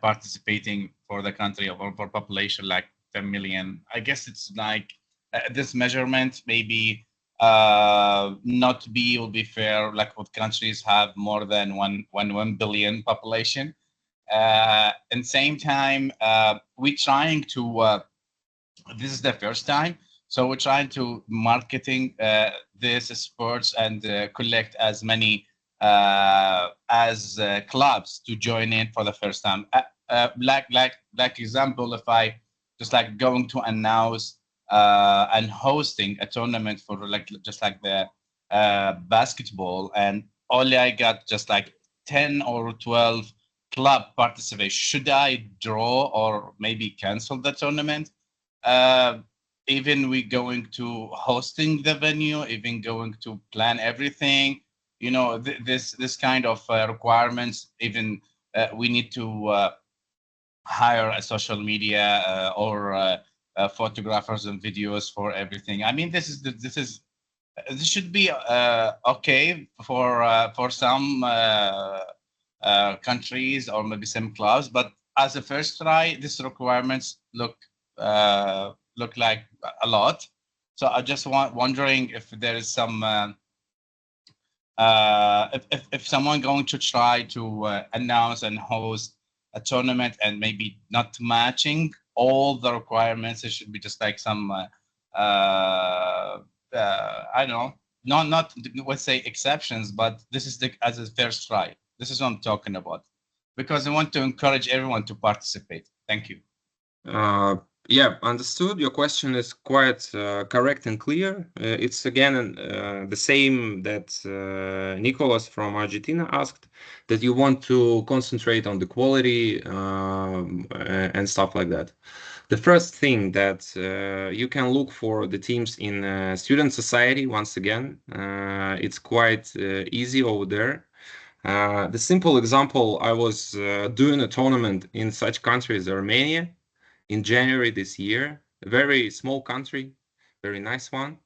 participating for the country of for population like 10 million. I guess it's like this measurement maybe not be will be fair like what countries have more than 1 billion population. And same time, we're trying to. This is the first time, so we're trying to marketing this sports and collect as many as clubs to join in for the first time. Like example, if I just like going to announce and hosting a tournament for like just like the basketball, and only I got just like 10 or 12 club participation. Should I draw or maybe cancel the tournament? Even we going to hosting the venue, even going to plan everything, you know, this kind of requirements, even we need to hire a social media or photographers and videos for everything. I mean, this should be okay for some countries or maybe some clubs, but as a first try, these requirements look like a lot. So I just wondering if there is some if someone going to try to announce and host a tournament and maybe not matching all the requirements, it should be just like some I don't know, not let's say exceptions, but this is the as a first try. This is what I'm talking about, because I want to encourage everyone to participate. Thank you. Yeah, understood. Your question is quite correct and clear. It's again the same that Nicholas from Argentina asked, that you want to concentrate on the quality and stuff like that. The first thing that you can look for the teams in student society, once again, it's quite easy over there. The simple example, I was doing a tournament in such country as Armenia in January this year, a very small country, very nice one.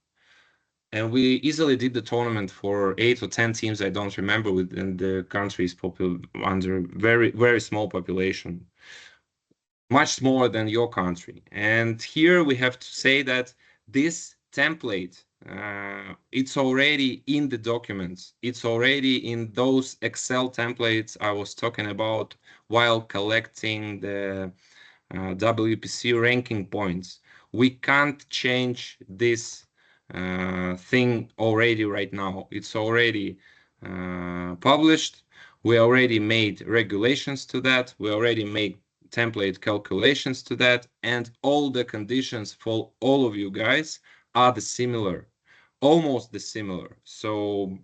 And we easily did the tournament for 8 or 10 teams, I don't remember, within the country's under very, very small population, much smaller than your country. And here we have to say that this template, it's already in the documents. It's already in those Excel templates I was talking about while collecting the WPC ranking points. We can't change this thing already right now. It's already published. We already made regulations to that. We already made template calculations to that, and all the conditions for all of you guys are the similar, almost the similar. So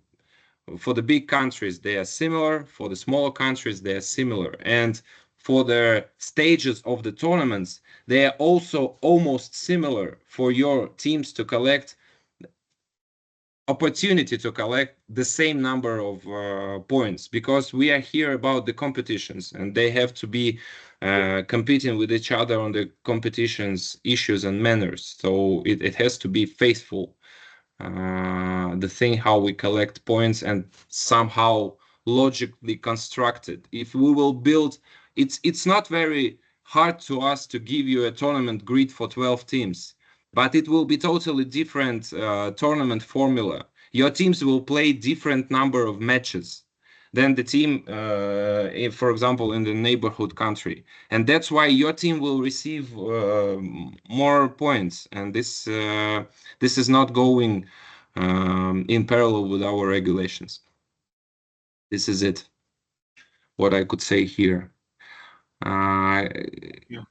for the big countries, they are similar. For the smaller countries, they are similar. And for the stages of the tournaments, they are also almost similar for your teams to collect opportunity to collect the same number of points, because we are here about the competitions and they have to be competing with each other on the competitions issues and manners. So it has to be faithful, the thing how we collect points and somehow logically constructed. If we will build, it's not very hard to us to give you a tournament grid for 12 teams, but it will be totally different tournament formula. Your teams will play different number of matches than the team, for example, in the neighborhood country. And that's why your team will receive more points. And this is not going in parallel with our regulations. This is it, what I could say here. Yeah.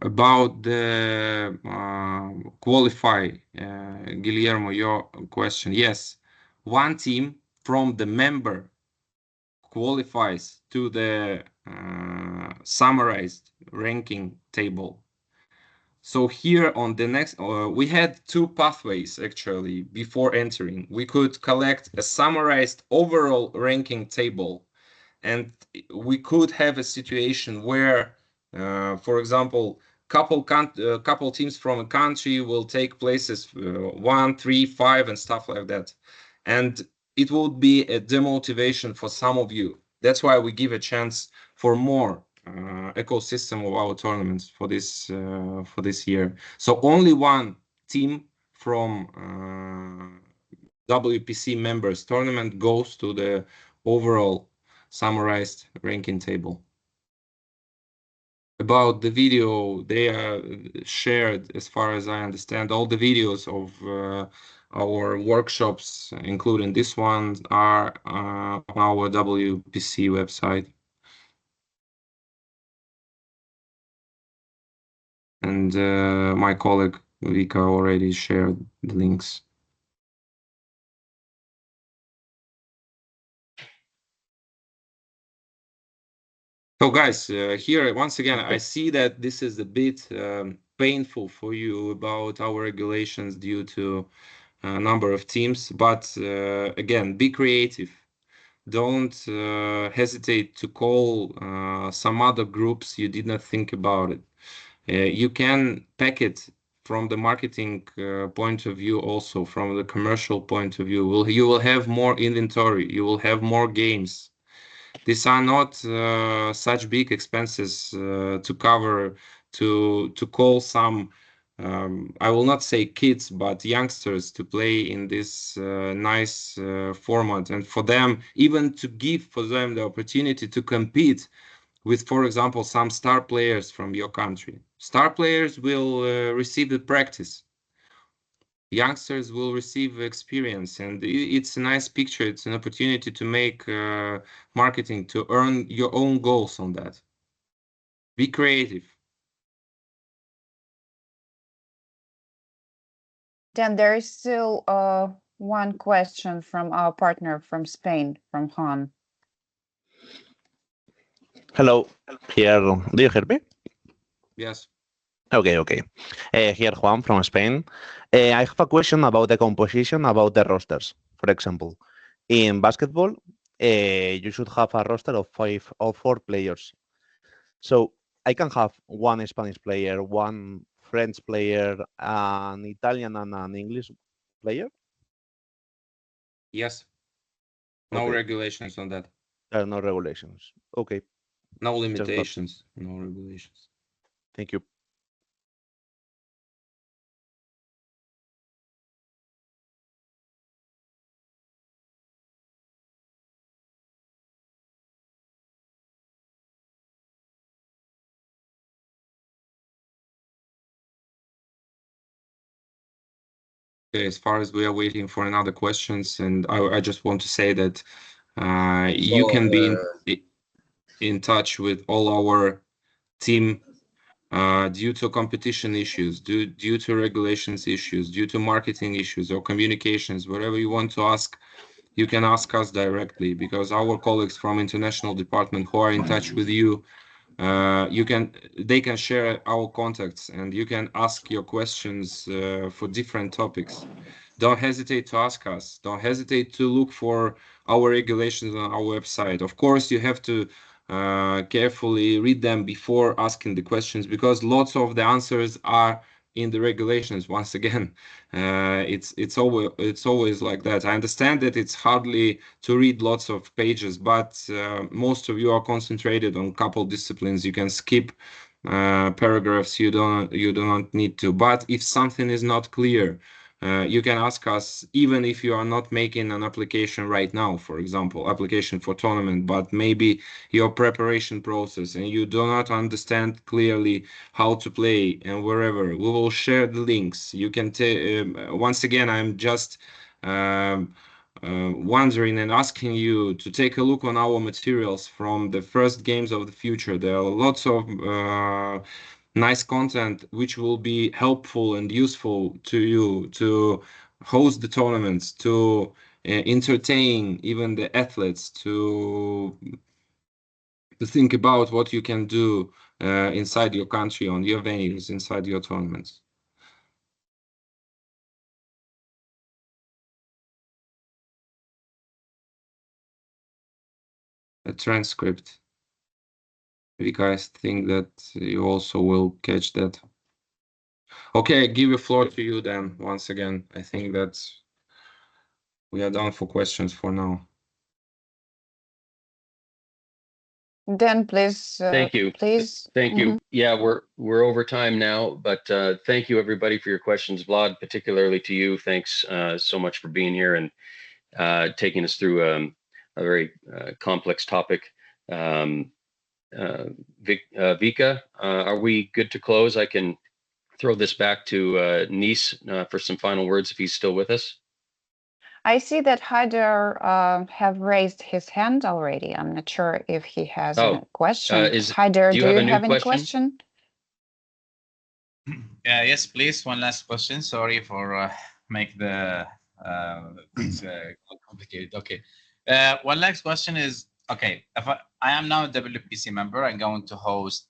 About the qualify, Guillermo, your question. Yes, one team from the member qualifies to the summarized ranking table. So here on the next, we had two pathways actually before entering. We could collect a summarized overall ranking table, and we could have a situation where, for example, couple teams from a country will take places 1, 3, 5, and stuff like that, and it would be a demotivation for some of you. That's why we give a chance for more ecosystem of our tournaments for this year. So only one team from WPC members tournament goes to the overall summarized ranking table. About the video, they are shared, as far as I understand. All the videos of our workshops, including this one, are on our WPC website. And my colleague Vika already shared the links. So guys, here once again, I see that this is a bit painful for you about our regulations due to a number of teams, but again, be creative. Don't hesitate to call some other groups you did not think about it. You can pack it from the marketing point of view, also from the commercial point of view. You will have more inventory, you will have more games. These are not such big expenses to cover, to call some, I will not say kids, but youngsters to play in this nice format, and for them, even to give for them the opportunity to compete with, for example, some star players from your country. Star players will receive the practice. Youngsters will receive experience, and it's a nice picture. It's an opportunity to make marketing, to earn your own goals on that. Be creative. Then there is still one question from our partner from Spain, from Juan. Hello, here. Do you hear me? Yes. Okay. Here, Juan from Spain. I have a question about the composition, about the rosters. For example, in basketball, you should have a roster of 5 or 4 players. So I can have one Spanish player, one French player, an Italian, and an English player. Yes. No Okay. regulations on that. There are no regulations. Okay. No limitations. No regulations. Thank you. Okay, as far as we are waiting for another questions, and I just want to say that you can be in touch with all our team due to competition issues, due to regulations issues, due to marketing issues or communications, whatever you want to ask, you can ask us directly, because our colleagues from international department who are in touch with you, they can share our contacts, and you can ask your questions for different topics. Don't hesitate to ask us. Don't hesitate to look for our regulations on our website. Of course, you have to carefully read them before asking the questions, because lots of the answers are in the regulations. Once again, it's always like that. I understand that it's hardly to read lots of pages, but most of you are concentrated on couple disciplines. You can skip paragraphs. You do not need to. But if something is not clear, you can ask us, even if you are not making an application right now, for example, application for tournament, but maybe your preparation process and you do not understand clearly how to play and wherever. We will share the links. You can once again, I'm just wondering and asking you to take a look on our materials from the first games of the future. There are lots of nice content which will be helpful and useful to you to host the tournaments, to entertain even the athletes to think about what you can do inside your country, on your venues, inside your tournaments. A transcript. You guys think that you also will catch that? Okay, I give the floor to you then once again. I think that we are done for questions for now. Dan, please. Thank you. Please. Thank you. Yeah, we're over time now, but thank you everybody for your questions. Vlad, particularly to you, thanks so much for being here and taking us through a very complex topic. Vika, are we good to close? I can throw this back to Nice for some final words if he's still with us. I see that Haider have raised his hand already. I'm not sure if he has a question. Haider, do you have any question? Yes, please. One last question. Sorry for make the things complicated. Okay. One last question is, okay, if I am now a WPC member, I'm going to host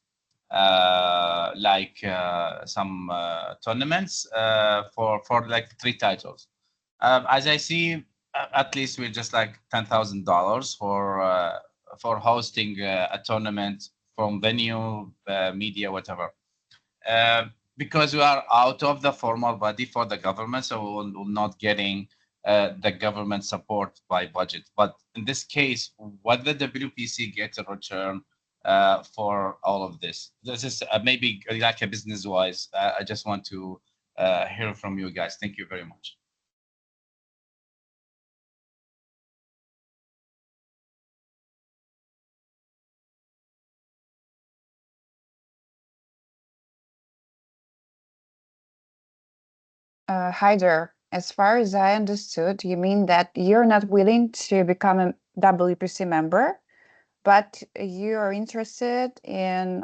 some tournaments for like 3 titles. As I see, at least we're just like $10,000 for hosting a tournament from venue, media, whatever. Because we are out of the formal body for the government, so we're not getting the government support by budget. But in this case, what the WPC gets in return for all of this? This is maybe like a business-wise. I just want to hear from you guys. Thank you very much. Haider, as far as I understood, you mean that you're not willing to become a WPC member, but you are interested in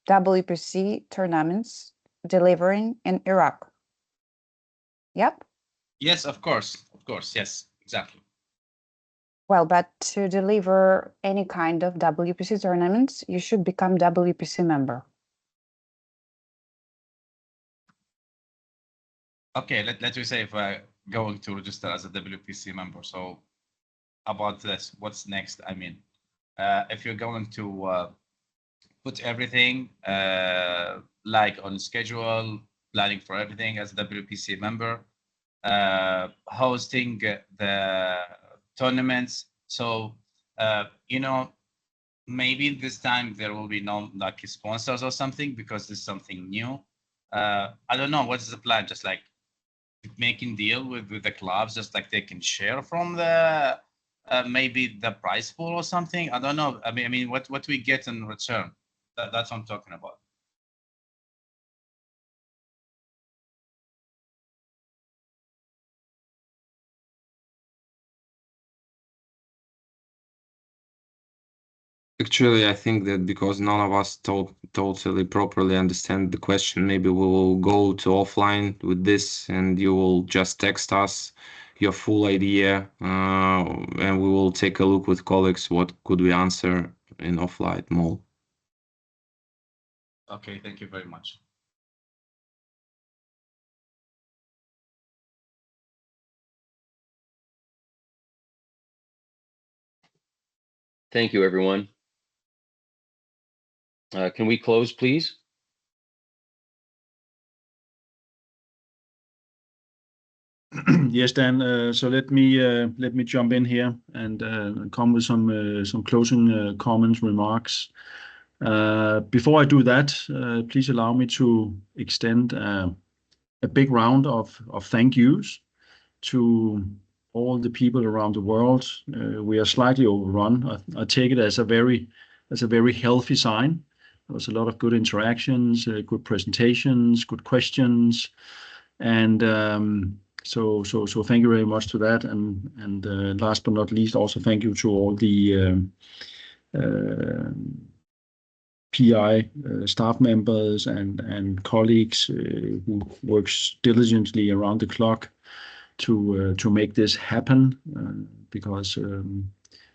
WPC tournaments delivering in Iraq. Yep. Yes, of course. Of course. Yes, exactly. Well, but to deliver any kind of WPC tournaments, you should become WPC member. Okay, let me say if I'm going to register as a WPC member. So about this, what's next? I mean, if you're going to put everything like on schedule, planning for everything as a WPC member, hosting the tournaments. So, maybe this time there will be no like sponsors or something because there's something new. I don't know. What is the plan? Just like making deal with the clubs, just like they can share from the maybe the prize pool or something. I don't know. I mean, what we get in return. That's what I'm talking about. Actually, I think that because none of us totally properly understand the question, maybe we will go to offline with this and you will just text us your full idea and we will take a look with colleagues what could we answer in offline mode. Okay, thank you very much. Thank you, everyone. Can we close, please? Yes, Dan. So let me jump in here and come with some closing comments, remarks. Before I do that, please allow me to extend a big round of thank yous to all the people around the world. We are slightly overrun. I take it as a very healthy sign. There was a lot of good interactions, good presentations, good questions, and so thank you very much to that. And last but not least, also thank you to all the PI staff members and colleagues who works diligently around the clock to make this happen, because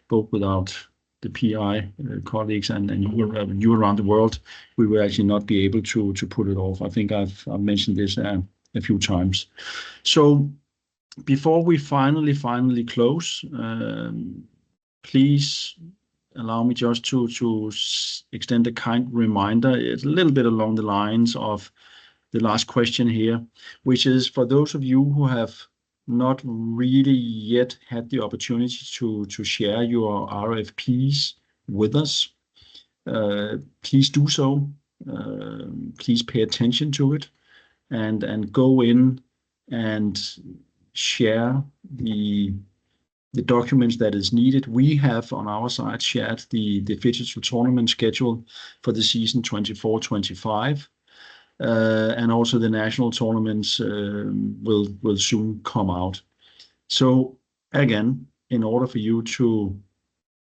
both without the PI colleagues and you around the world, we will actually not be able to pull it off. I think I've mentioned this a few times. So before we finally close, please allow me just to extend a kind reminder. It's a little bit along the lines of the last question here, which is for those of you who have not really yet had the opportunity to share your RFPs with us. Please do so. Please pay attention to it and go in and share the documents that is needed. We have on our side shared the digital tournament schedule for the season 24-25. And also the national tournaments will soon come out. So again, in order for you to,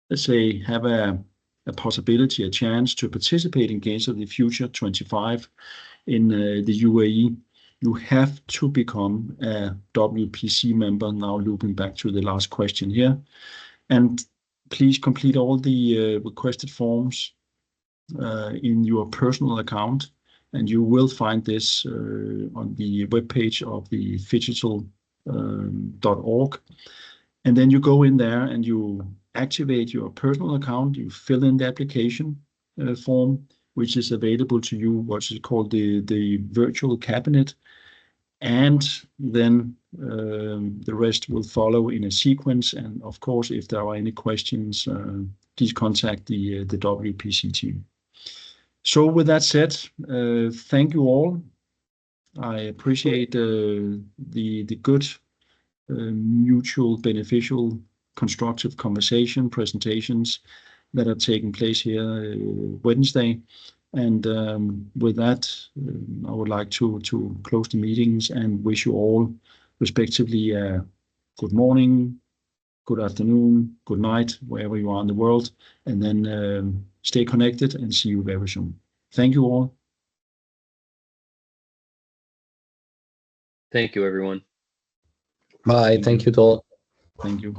let's say, have a possibility, a chance to participate in Games of the Future 25 in the UAE, you have to become a WPC member. Now looping back to the last question here. And please complete all the requested forms in your personal account. And you will find this on the webpage of the digital.org. And then you go in there and you activate your personal account. You fill in the application form, which is available to you, what is called the virtual cabinet. And then the rest will follow in a sequence. And of course, if there are any questions, please contact the WPC team. So with that said, thank you all. I appreciate the good, mutual, beneficial, constructive conversation presentations that are taking place here Wednesday. And with that, I would like to close the meetings and wish you all respectively good morning, good afternoon, good night, wherever you are in the world. And then stay connected and see you very soon. Thank you all. Thank you, everyone. Bye. Thank you to all. Thank you.